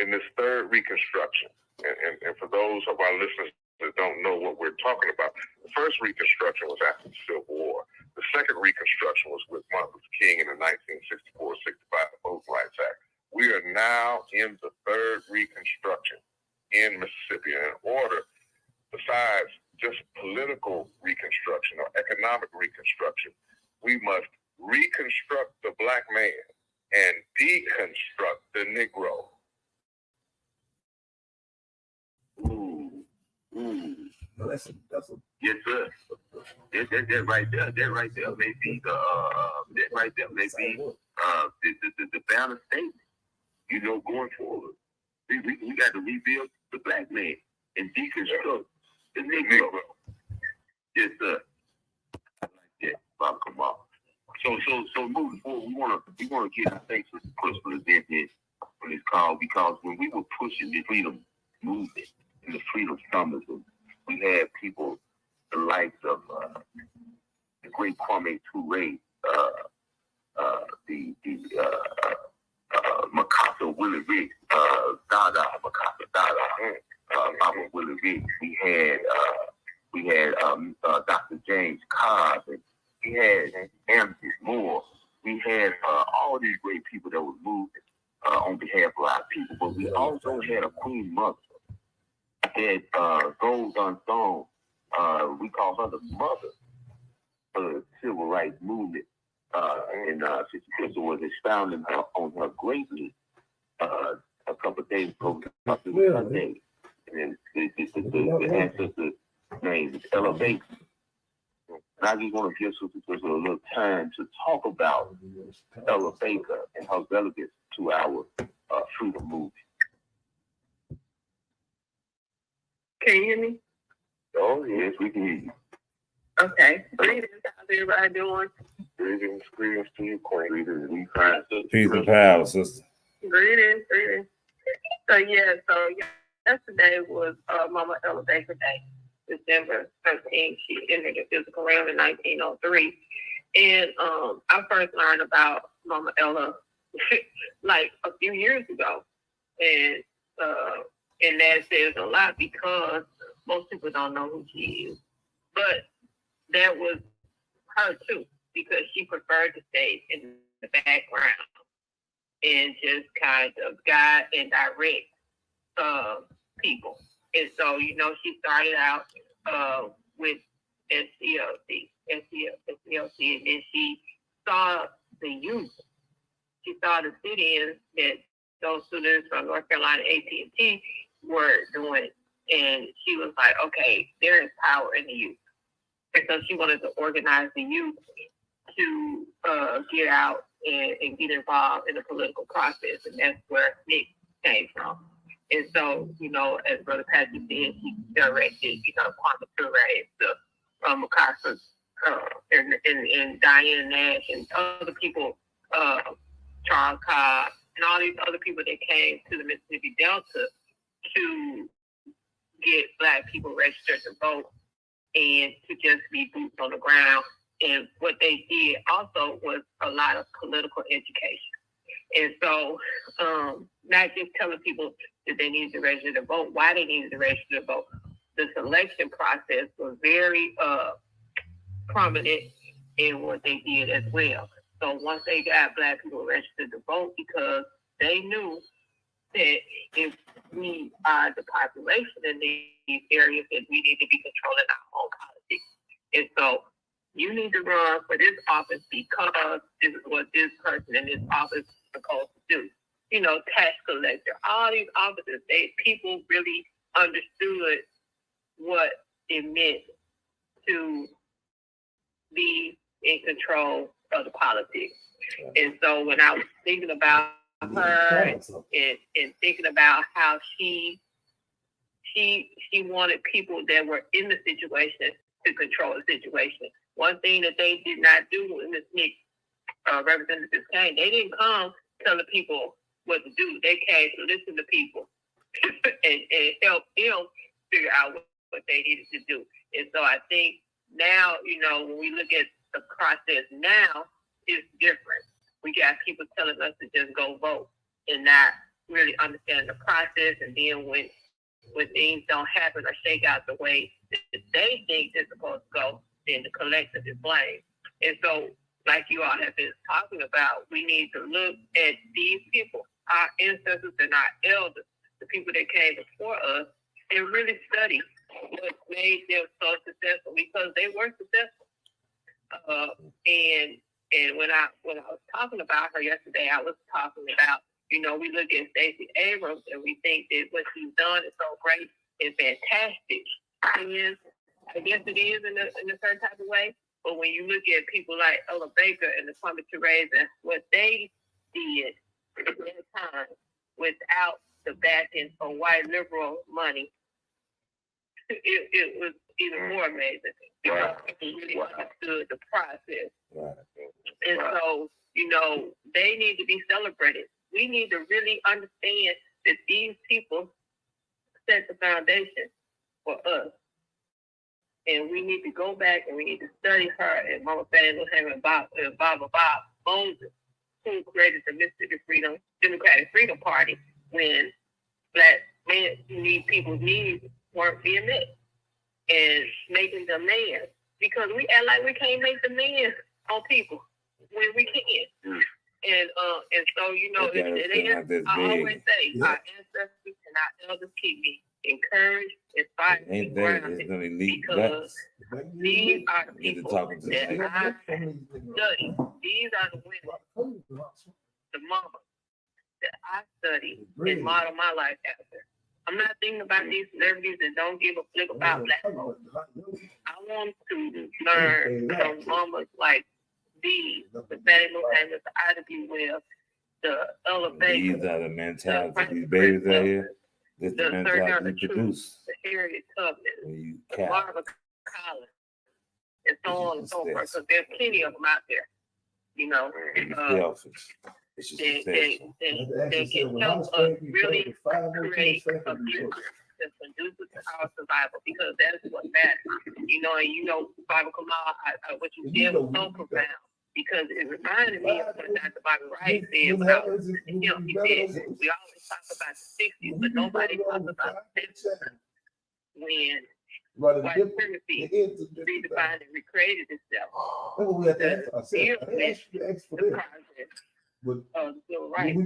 in this third reconstruction, and for those of our listeners that don't know what we're talking about, the first reconstruction was after the Civil War. The second reconstruction was with Martin Luther King in the 1964-65 Voting Rights Act. We are now in the third reconstruction in Mississippi. And in order, besides just political reconstruction or economic reconstruction, we must reconstruct the black man and deconstruct the Negro. That's a Yes, sir. That right there. That right there may be the that right there may be the balance statement. You know, going forward, we got to rebuild the black man and deconstruct the Negro. Yes, sir. I like that, Bob Kamal. So moving forward, we wanna get our thanks to Crystal event on this call, because when we were pushing the freedom movement and the freedom summits, we had people the likes of the great Kwame Ture, Makasa Willie Riggs, Baba Willie Riggs. We had Dr. James Cobb, and we had Amity Moore. We had all these great people that were moving on behalf of our people, but we also had a Queen Mother that goes unsung. We call her the mother of the civil rights movement. And Sister Crystal was expounding on her greatly a couple of days ago, Sunday. And the ancestor's name is Ella Baker. And I just want to give Sister Crystal a little time to talk about Ella Baker and her relevance to our freedom movement. Can you hear me? Oh, yes, we can hear you. Okay. Greetings. How's everybody doing? Greetings to you, Queen. Greetings. We find Peace and power, sister. Greetings. So yesterday was Mama Ella Baker Day, December 13th. She entered the physical realm in 1903. And I first learned about Mama Ella like a few years ago. And that says a lot, because most people don't know who she is. But that was her too, because she preferred to stay in the background and just kind of guide and direct people. And so, she started out with SCLC, and then she saw the youth. She saw the sit-ins that those students from North Carolina AT&T were doing, and she was like, okay, there is power in the youth. And so she wanted to organize the youth to get out and get involved in the political process, and that's where Nick came from. And so, you know, as Brother Patrick said, he directed, you know, Kwame Ture, the MacArthur, and Diane Nash and other people, Charles Cobb, and all these other people that came to the Mississippi Delta to get Black people registered to vote and to just be boots on the ground. And what they did also was a lot of political education. And so, not just telling people that they needed to register to vote, why they needed to register to vote. The selection process was very prominent in what they did as well. So once they got Black people registered to vote, because they knew that if we are the population in these areas, that we need to be controlling our own politics. And so you need to run for this office because this is what this person in this office is supposed to do. You know, tax collector, all these offices, people really understood what it meant to be in control of the politics. And so when I was thinking about her and thinking about how she wanted people that were in the situation to control the situation. One thing that they did not do when Ms. Nick representatives came, they didn't come telling people what to do. They came to listen to people and help them figure out what they needed to do. And so I think now, you know, when we look at the process now, it's different. We got people telling us to just go vote and not really understand the process. And then when things don't happen or shake out the way that they think they're supposed to go, then the collective is blamed. And so, like you all have been talking about, we need to look at these people, our ancestors and our elders, the people that came before us, and really study what made them so successful, because they were successful. And when I was talking about her yesterday, I was talking about, you know, we look at Stacey Abrams and we think that what she's done is so great and fantastic. And I guess it is in a certain type of way. But when you look at people like Ella Baker and the Kwame Ture and what they did at that time without the backing of white liberal money, it was even more amazing. Because people really understood the process. And so, you know, they need to be celebrated. We need to really understand that these people set the foundation for us. And we need to go back and we need to study her and Mama Fannie Lou Hamer and Bob Moses, who created the Mississippi Democratic Freedom Party when Black men people's needs weren't being met, and making demands, because we act like we can't make demands on people when we can. And so, you know, I always say our ancestors and our elders keep me encouraged, inspired, and grounded, because these are the people that I study. These are the women, the mamas that I study and model my life after. I'm not thinking about these celebrities that don't give a flip about Black folks. I want to learn from mamas like these, the Fannie Lou Hamer, the Ida B. Wells, the Ella Baker. These are the mentalities. These babies out here. This is the mentality you produce. The Harriet Tubman, when you the Marva Collins, and so on and so forth. Because there's plenty of them out there, you know. They can help us really create a future that's conducive to our survival, because that is what matters. You know, and you know, Bobby Kamal, what you did was so profound, because it reminded me of what Dr. Bobby Wright said when I was with him. He said, we always talk about the 60s, but nobody talks about the 70s, when white supremacy redefined and recreated itself. The process of the civil rights era. And so we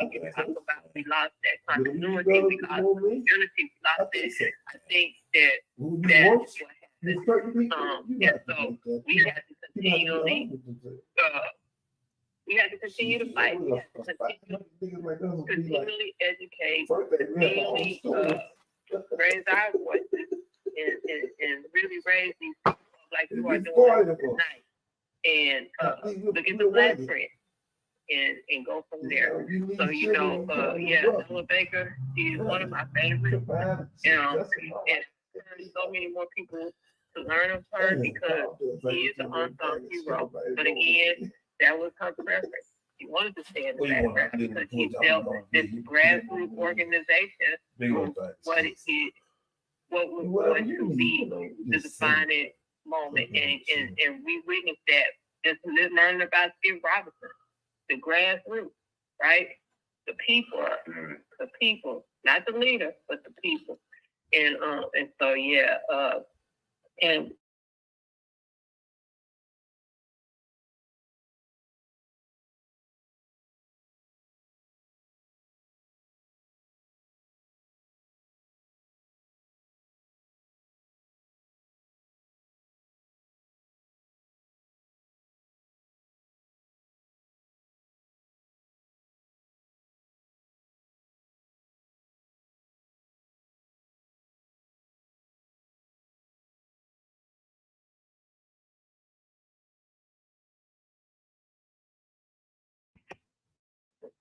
can talk about we lost that continuity, we lost unity, we lost that. I think that's what happened. And so we have to continually fight. We have to continually educate, continually raise our voices, and really raise these people like you are doing tonight. And look at the Black print. and go from there. You need So, you know, children to yeah, grow up. Ella Baker, she's one of my favorites. Provide You know, success in life. and there's so many more people to learn of her because she is an unsung hero. But again, that was her preference. She wanted to stay in the background because she felt that this grassroots organization was what was going to be the defining moment. And we witnessed that just learning about Steve Robinson, the grassroots, right? The people, not the leader, but the people. And so yeah, and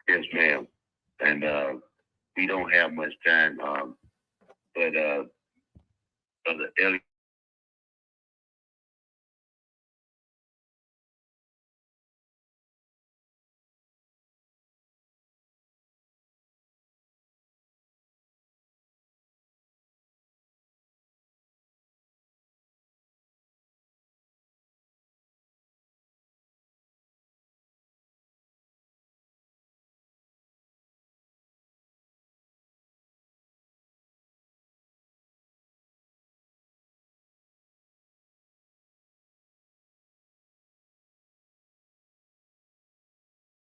Yes, ma'am. And we don't have much time. But Brother Elliot.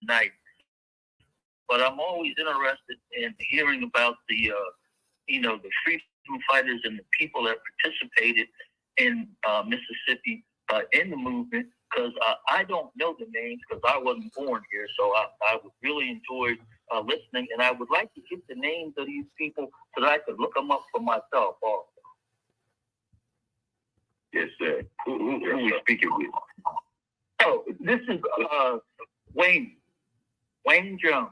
Night. But I'm always interested in hearing about the the freedom fighters and the people that participated in Mississippi in the movement, because I don't know the names because I wasn't born here. So I would really enjoy listening, and I would like to get the names of these people so that I could look them up for myself also. Yes, sir. Who are we speaking with? Oh, this is Wayne Jones.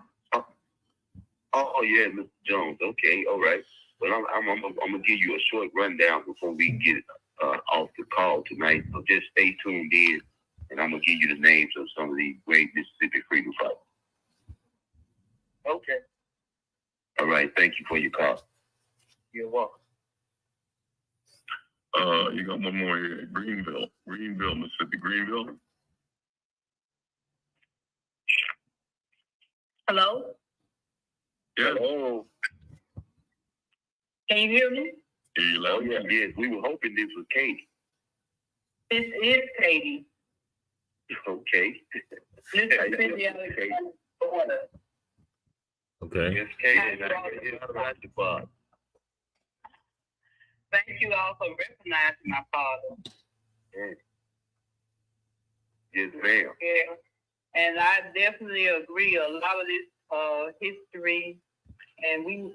Oh yeah, Mr. Jones. Okay, all right. Well, I'm gonna give you a short rundown before we get off the call tonight. So just stay tuned in, and I'm gonna give you the names of some of these great Mississippi freedom fighters. Okay. All right. Thank you for your call. You're welcome. You got one more here. Greenville, Mississippi, Greenville. hello, Yes. Oh, can you hear me? oh yeah, yes. We were hoping this was Katie. This is Katie. Okay. This is Cindy Alexander. Okay. Yes, Katie. And Bob. Thank you all for recognizing my father. Yes, ma'am. Yeah, and I definitely agree. A lot of this history, and we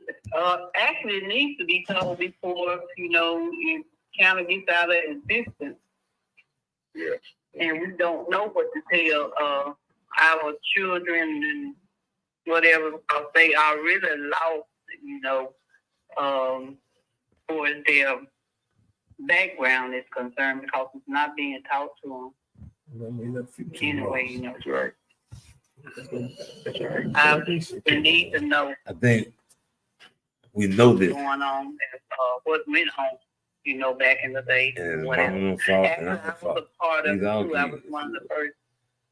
actually it needs to be told before it kind of gets out of existence. Yeah. And we don't know what to tell our children and whatever, because they are really lost, for their background is concerned, because it's not being taught to them. Anyway, That's right. We need to know I think we know what's this. going on and what went on, back in the day. And it's Whatever. mama's fault Actually, and I I'm was fault. a part of These it all too. I kids. was one of the first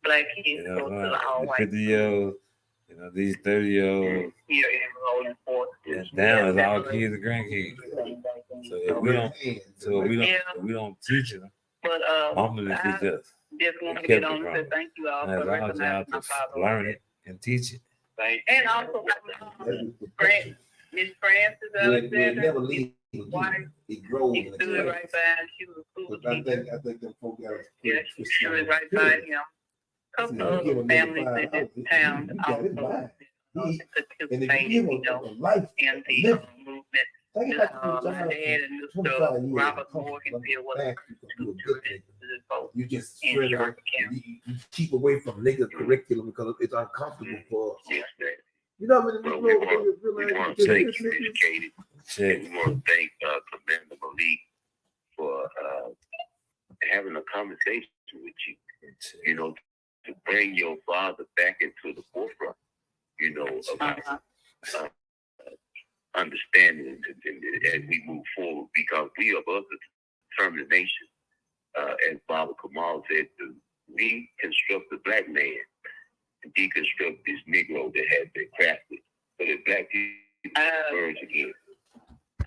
black kids to go to the The all-white 50-year-olds, these 30-year-olds, here in Rolling Fork. and down is all kids and grandkids. So if we don't teach them, But mama will teach us. just want to kept get on it and say wrong. thank you all And for it's our job recognizing my to father. learn it and teach it. And also, Miss Francis Alexander, never leave. wife, It grows. she stood right by him. She was a cool teacher. I think them folk got us. Yeah, she stood right by him. Couple of other families in this town also participated, in the movement. My dad and Mr. Robert Morganfield was two children this vote. You just In spread it. Sharp County. You keep away from nigga curriculum because it's uncomfortable for us. Yes, man. You know how many Well, Negro we niggas we realize want that to thank this you, nigga- Educated. Check. And we want to thank Commander Malik for having a conversation with you. You know, to bring your father back into the forefront. You know, about understanding as we move forward, because we are of the determination, as Baba Kamal said, to reconstruct the black man and deconstruct this Negro that has been crafted so that black people emerge again.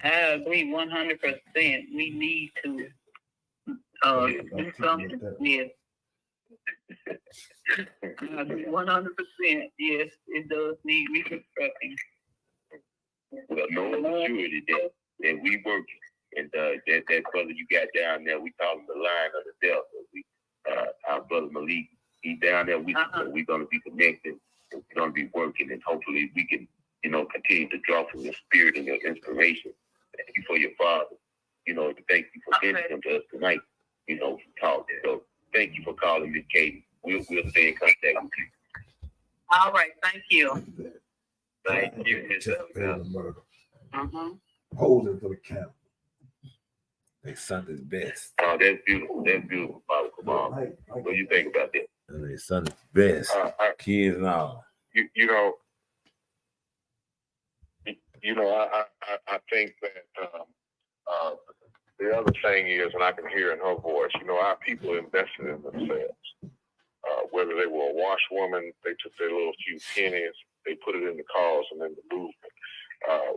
I agree 100%. We need to do something. Yes. I agree 100%. Yes, it does need reconstructing. Well, no security that we working. And that brother you got down there, we call him the Lion of the Delta. Our brother Malik, he's down there. We're going to be connected. We're going to be working, and hopefully we can, continue to draw from your spirit and your inspiration. Thank you for your father. Thank you for visiting to us tonight. Talk. So thank you for calling me, Katie. We'll stay in contact with you. All right. Thank you. Thank you. Just failed to murder. Mm-hmm. Posing for the camp. They son is best. Oh, that's beautiful. That's beautiful, Baba Kamal. What do you think about that? And they son is best. Kids and all. I think that the other thing is, and I can hear in her voice, our people invested in themselves. Whether they were a washwoman, they took their little few pennies, they put it in the cause and in the movement.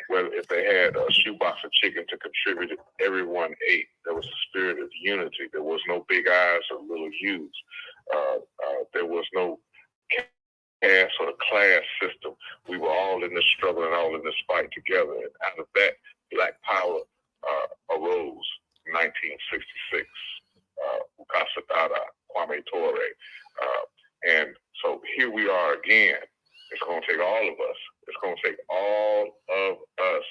Whether if they had a shoebox of chicken to contribute, everyone ate. There was a spirit of unity. There was no big eyes or little U's. There was no caste or class system. We were all in this struggle and all in this fight together. And out of that, Black Power arose in 1966. Ukasa Dada, Kwame Ture. And so here we are again. It's going to take all of us. It's going to take all of us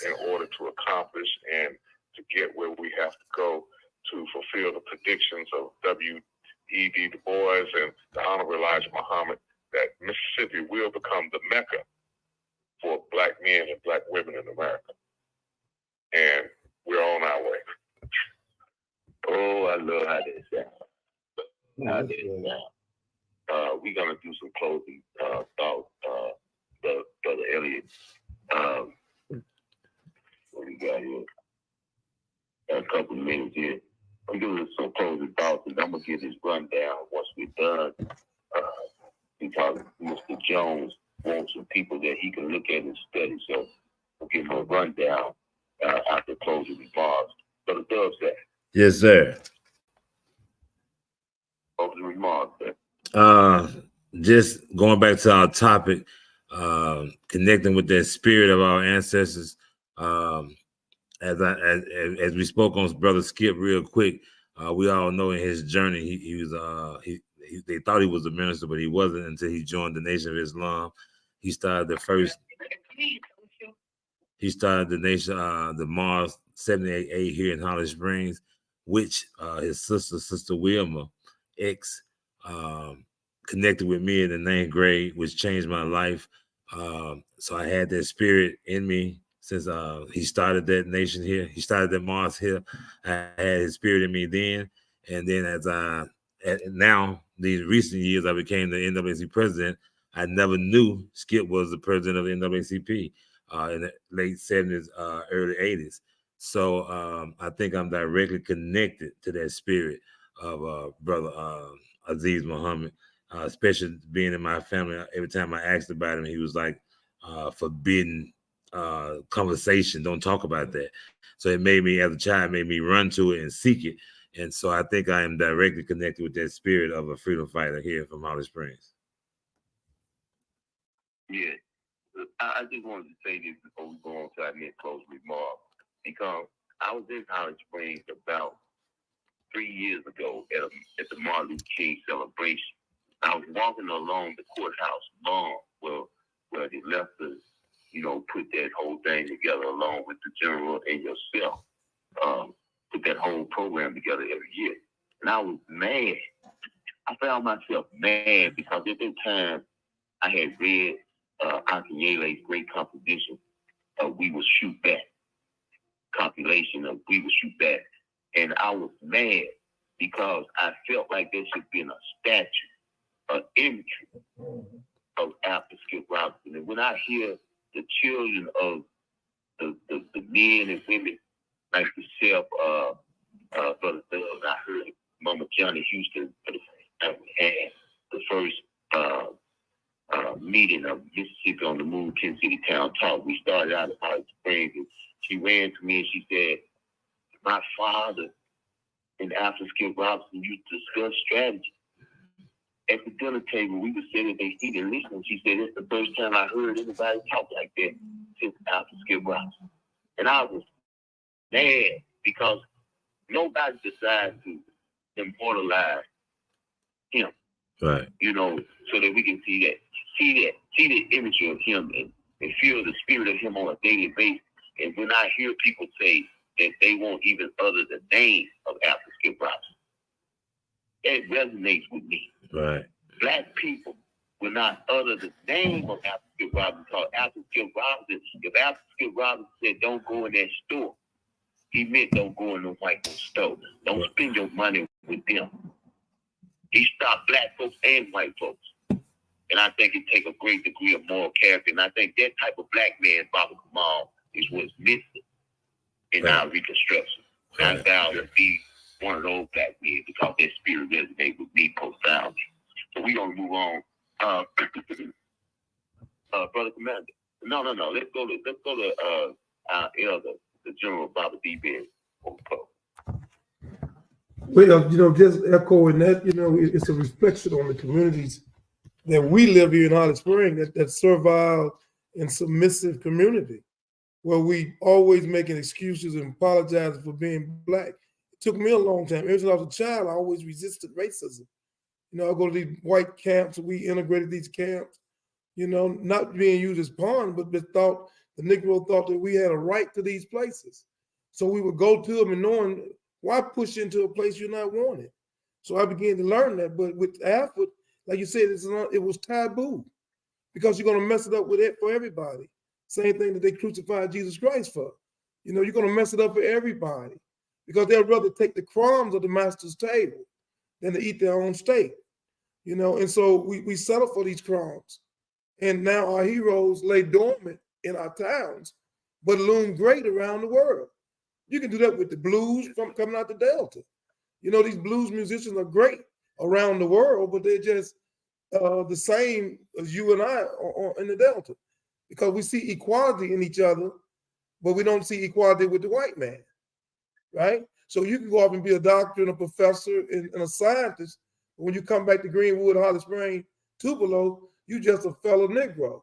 in order to accomplish and to get where we have to go to fulfill the predictions of W.E.B. Du Bois and the Honorable Elijah Muhammad, that Mississippi will become the Mecca for black men and black women in America. And we're on our way. Oh, I love how that sounds. We're going to do some closing thoughts, Brother Elliott. What we got here? A couple of minutes here. I'm doing some closing thoughts, and I'm going to get this rundown once we're done. Because Mr. Jones wants some people that he can look at and study. So we'll give him a rundown after closing remarks. Brother Dub said. Yes, sir. Closing remarks, sir. Just going back to our topic, connecting with that spirit of our ancestors. As we spoke on Brother Skip real quick, we all know in his journey they thought he was a minister, but he wasn't until he joined the Nation of Islam. He started the nation, the Mars 78A here in Holly Springs, which his Sister Wilma X, connected with me in the 9th grade, which changed my life. So I had that spirit in me since he started that nation here. He started that Mars here. I had his spirit in me then. And then now, these recent years, I became the NAACP president. I never knew Skip was the president of the NAACP in the late 70s, early 80s. So I think I'm directly connected to that spirit of Brother Aziz Muhammad, especially being in my family. Every time I asked about him, he was like, forbidden conversation. Don't talk about that. So it made me, as a child, made me run to it and seek it. And so I think I am directly connected with that spirit of a freedom fighter here from Holly Springs. Yeah. I just wanted to say this before we go on to our next closing remark, because I was in Holly Springs about 3 years ago at the Martin Luther King celebration. I was walking along the courthouse lawn where they left us, put that whole thing together along with the general and yourself. Put that whole program together every year. And I was mad. I found myself mad because at that time I had read Akinyele's great composition of We Will Shoot Back, compilation of We Will Shoot Back. And I was mad because I felt like there should be a statue, an imagery of After Skip Robinson. And when I hear the children of the men and women like yourself, Brother Doug, I heard Mama Johnny Houston had the first meeting of Mississippi on the Move, Kansas City Town Talk. We started out at Holly Springs, and she ran to me and she said, my father and After Skip Robinson used to discuss strategy. At the dinner table, we were sitting there eating and listening. She said, it's the first time I heard anybody talk like that since After Skip Robinson. And I was mad because nobody decided to immortalize him. Right. You know, so that we can see the imagery of him and feel the spirit of him on a daily basis. And when I hear people say that they won't even utter the name of After Skip Robinson, it resonates with me. Right. Black people will not utter the name of After Skip Robinson because After Skip Robinson, if After Skip Robinson said don't go in that store, he meant don't go in the white store. Don't spend your money with them. He stopped black folks and white folks. And I think it takes a great degree of moral character. And I think that type of black man, Baba Kamal, is what's missing in our reconstruction. And I vow to be one of those black men because that spirit resonates with me profoundly. So we're going to move on. Brother Commander. No. Let's go to our elder, the General Baba D. Berry. Well, just echoing that, it's a reflection on the communities that we live here in Holly Springs, that servile and submissive community, where we always making excuses and apologizing for being black. It took me a long time. Ever since I was a child, I always resisted racism. I go to these white camps, we integrated these camps, not being used as pawns, but the Negro thought that we had a right to these places. So we would go to them and knowing, why push into a place you're not wanted? So I began to learn that. But with Alfred, like you said, it was taboo because you're going to mess it up with it for everybody. Same thing that they crucified Jesus Christ for. You're going to mess it up for everybody because they'd rather take the crumbs of the master's table than to eat their own steak. And so we settle for these crumbs. And now our heroes lay dormant in our towns, but loom great around the world. You can do that with the blues from coming out the Delta. These blues musicians are great around the world, but they're just the same as you and I in the Delta, because we see equality in each other, but we don't see equality with the white man, right? So you can go off and be a doctor and a professor and a scientist, but when you come back to Greenwood, Holly Springs, Tupelo, you just a fellow Negro.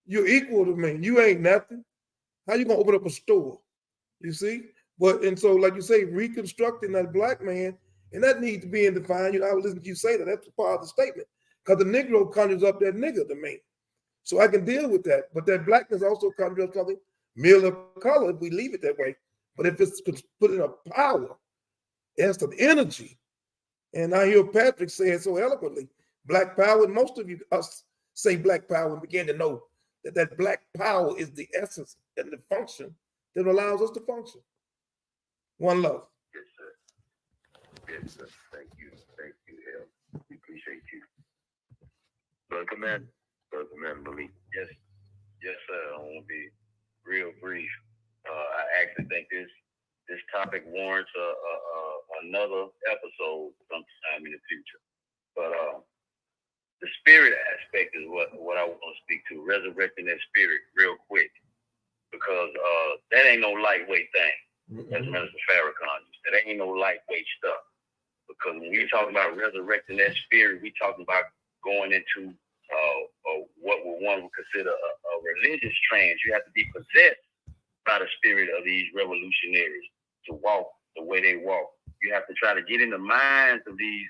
You're equal to me. You ain't nothing. How you gonna open up a store? You see? And so, like you say, reconstructing that black man, and that needs to be defined. I would listen to you say that. That's part of the statement. Because the Negro conjures up that nigger to me. So I can deal with that. But that blackness also conjures up something, male of color, if we leave it that way. But if it's put in a power, it has some energy. And I hear Patrick say it so eloquently, black power, and most of you us say black power and begin to know that black power is the essence and the function that allows us to function. One love. Yes, sir. Yes, sir. Thank you, El. We appreciate you. Brother Commander Malik. Yes, sir. I want to be real brief. I actually think this topic warrants another episode sometime in the future. But the spirit aspect is what I want to speak to. Resurrecting that spirit real quick, because that ain't no lightweight thing. As Minister Farrakhan said, that ain't no lightweight stuff. Because when we talk about resurrecting that spirit, we talking about going into what one would consider a religious trance. You have to be possessed by the spirit of these revolutionaries to walk the way they walk. You have to try to get in the minds of these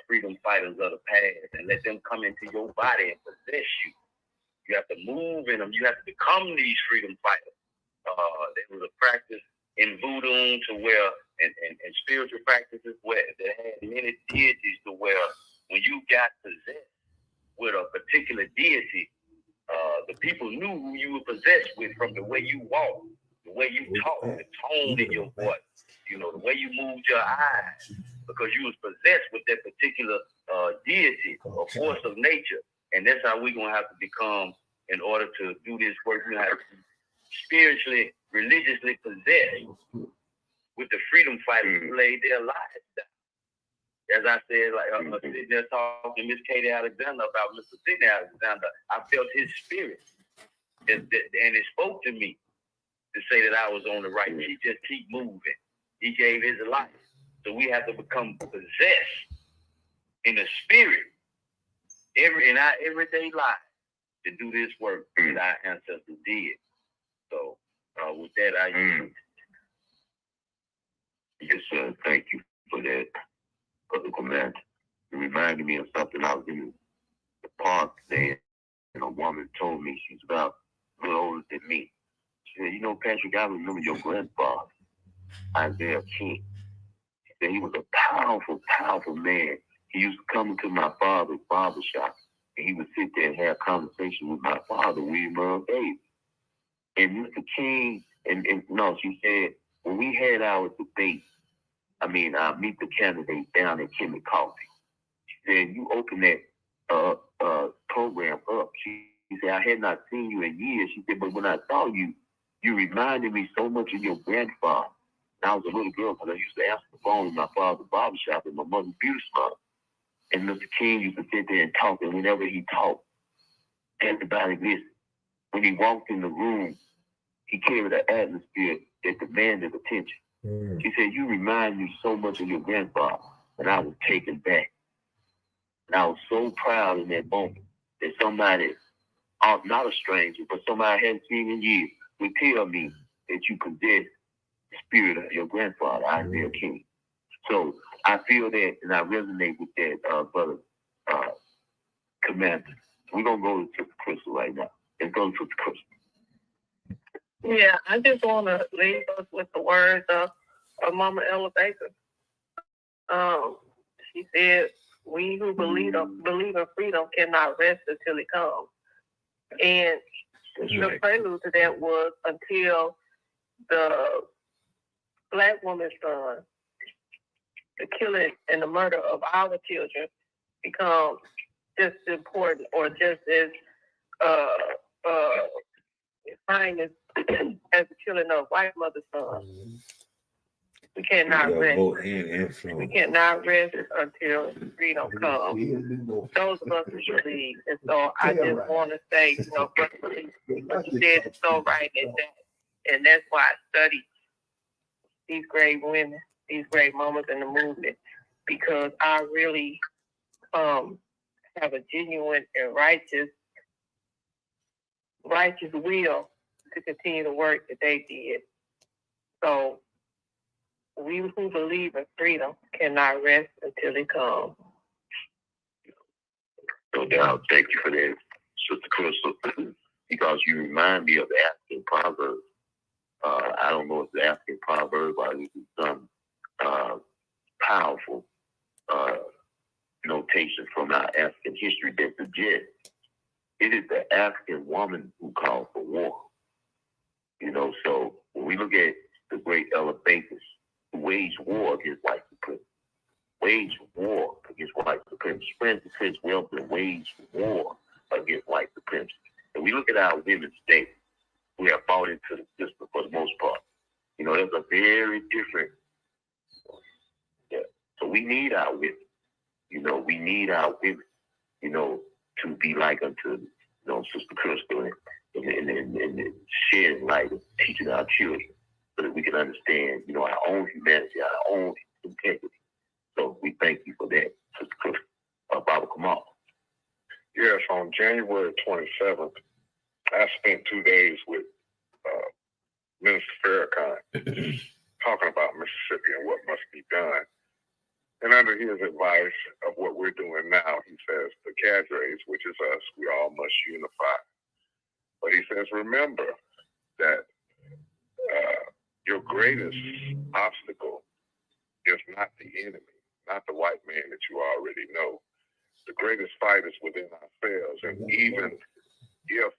freedom fighters of the past and let them come into your body and possess you. You have to move in them. You have to become these freedom fighters. There was a practice in voodoo to where and spiritual practices where that had many deities to where when you got possessed with a particular deity, the people knew who you were possessed with from the way you walked, the way you talk, the tone in your voice, the way you moved your eyes, because you was possessed with that particular deity or force of nature. And that's how we're going to have to become in order to do this work. We have to be spiritually, religiously possessed with the freedom fighters who laid their lives down. As I said, like sitting there talking to Miss Katie Alexander about Mr. Sidney Alexander, I felt his spirit. And it spoke to me to say that I was on the right. He just keep moving. He gave his life. So we have to become possessed in the spirit in our everyday life to do this work that our ancestors did. So with that, I use. Yes, sir. Thank you for that, Brother Commander. It reminded me of something. I was in the park today, and a woman told me she's about a little older than me. She said, Patrick, I remember your grandfather, Isaiah King. She said he was a powerful, powerful man. He used to come into my father's barber shop, and he would sit there and have conversation with my father, William Earl Davis. And Mr. King, she said, when we had our debate, meet the candidate down at Kimmy Coffee. She said, you open that program up. She said, I had not seen you in years. She said, but when I saw you, you reminded me so much of your grandfather. And I was a little girl because I used to answer the phone in my father's barbershop and my mother's beauty salon. And Mr. King used to sit there and talk, and whenever he talked, everybody listened. When he walked in the room, he carried an atmosphere that demanded attention. She said, you remind me so much of your grandfather. And I was taken back. And I was so proud in that moment that somebody, not a stranger, but somebody I hadn't seen in years, would tell me that you possess the spirit of your grandfather, Isaiah King. So I feel that, and I resonate with that, Brother Commander. We're going to go to Sister Crystal right now. Let's go to Sister Crystal. Yeah, I just want to leave us with the words of Mama Ella Baker. She said, we who believe in freedom cannot rest until it comes. And the prelude to that was until the Black woman's son, the killing and the murder of our children becomes just as important or just as fine as the killing of white mother's son. We cannot rest. We cannot rest until freedom comes. Those of us who believe. And so I just want to say, what you said is so right. And that's why I study these great women, these great moments in the movement, because I really have a genuine and righteous will to continue the work that they did. So we who believe in freedom cannot rest until it comes. No doubt. Thank you for that, Sister Crystal, because you remind me of the African proverb. I don't know if the African proverb or this is some powerful notation from our African history that suggests it is the African woman who called for war. So when we look at the great Ella Baker, who waged war against white supremacy, waged war against white supremacy, spread defense wealth and waged war against white supremacy. And we look at our women today, who have bought into the system for the most part. There's a very different. Yeah. So we need our women. We need our women. To be like unto Sister Crystal and shedding light and teaching our children so that we can understand, our own humanity, our own integrity. So we thank you for that, Sister Crystal. Baba Kamal. Yes, on January 27th, I spent 2 days with Minister Farrakhan talking about Mississippi and what must be done. And under his advice of what we're doing now, he says, the cadres, which is us, we all must unify. But he says, remember that your greatest obstacle enemy, not the white man that you already know. The greatest fight is within ourselves. And even if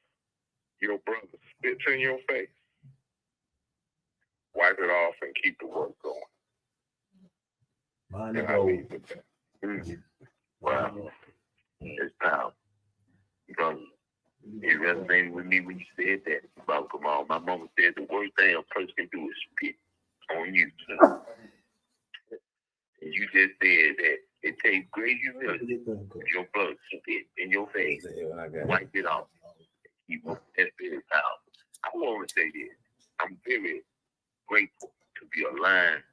your brother spits in your face, wipe it off and keep the work going. And I leave with that. Wow, it's powerful. Because it resonated with me when you said that about Kamal. My mama said the worst thing a person can do is spit on you. And you just said that it takes great humility if your brother spit in your face, wipe it off. Keep up. That's very powerful. I want to say this. I'm very grateful to be aligned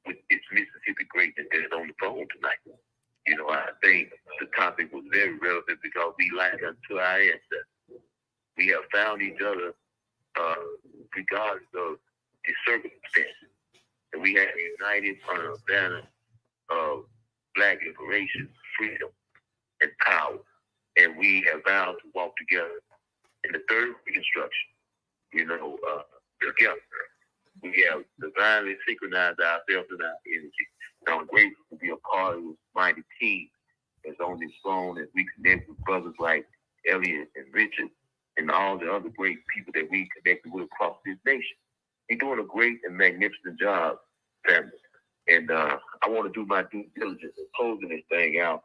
with this Mississippi greatness that is on the phone tonight. You know, I think the topic was very relevant because we like unto our ancestors. We have found each other regardless of the circumstances. And we have united under a banner of Black liberation, freedom, and power. And we have vowed to walk together in the third reconstruction, together. We have divinely synchronized ourselves and our energy. And I'm grateful to be a part of this mighty team that's on this phone as we connect with brothers like Elliot and Richard and all the other great people that we connected with across this nation. You're doing a great and magnificent job, family. And I want to do my due diligence in closing this thing out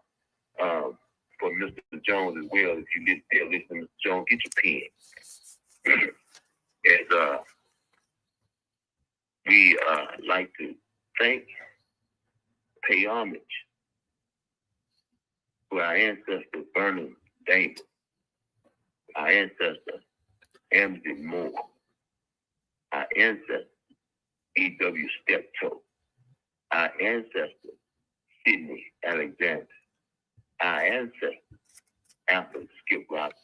for Mr. Jones as well. If you still listening, Mr. Jones, get your pen. And we like to pay homage to our ancestor, Vernon Davis, our ancestor, Amity Moore, our ancestor, E.W. Steptoe, our ancestor, Sidney Alexander, our ancestor, Alfred Skip Robinson,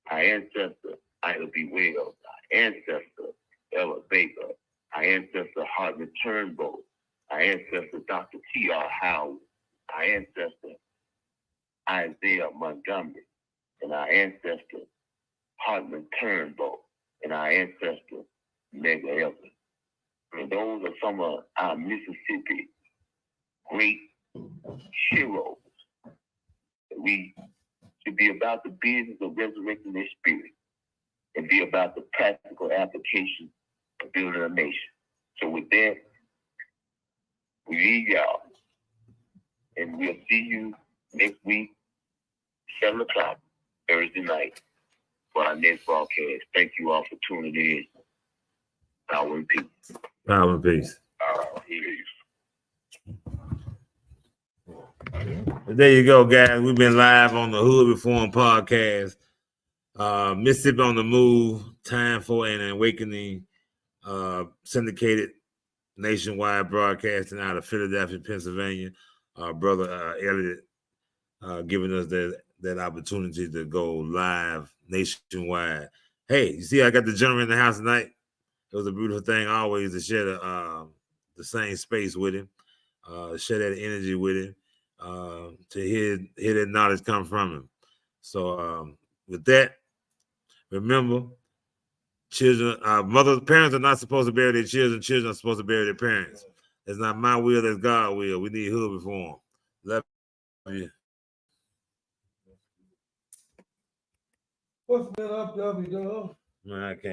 our ancestor, Ida B. Wells, our ancestor, Ella Baker, our ancestor, Hartman Turnbull, our ancestor, Dr. T.R. Howard, our ancestor, Isaiah Montgomery, and our ancestor, Hartman Turnbull, and our ancestor, Mega Evans. And those are some of our Mississippi great heroes. We should be about the business of resurrecting their spirit and be about the practical application of building a nation. So with that, we leave y'all. And we'll see you next week, 7 o'clock, Thursday night, for our next broadcast. Thank you all for tuning in. Power and peace. Power and peace. Peace. There you go, guys. We've been live on the Hood Reform Podcast. Mississippi on the Move, Time for an Awakening, syndicated nationwide broadcasting out of Philadelphia, Pennsylvania. Our brother Elliot giving us that opportunity to go live nationwide. Hey, you see, I got the gentleman in the house tonight. It was a beautiful thing always to share the same space with him, share that energy with him, to hear that knowledge come from him. So with that, remember, children, parents are not supposed to bury their children. Children are supposed to bury their parents. It's not my will, that's God's will. We need hood reform. Love you. What's that up, W? Man, I can't.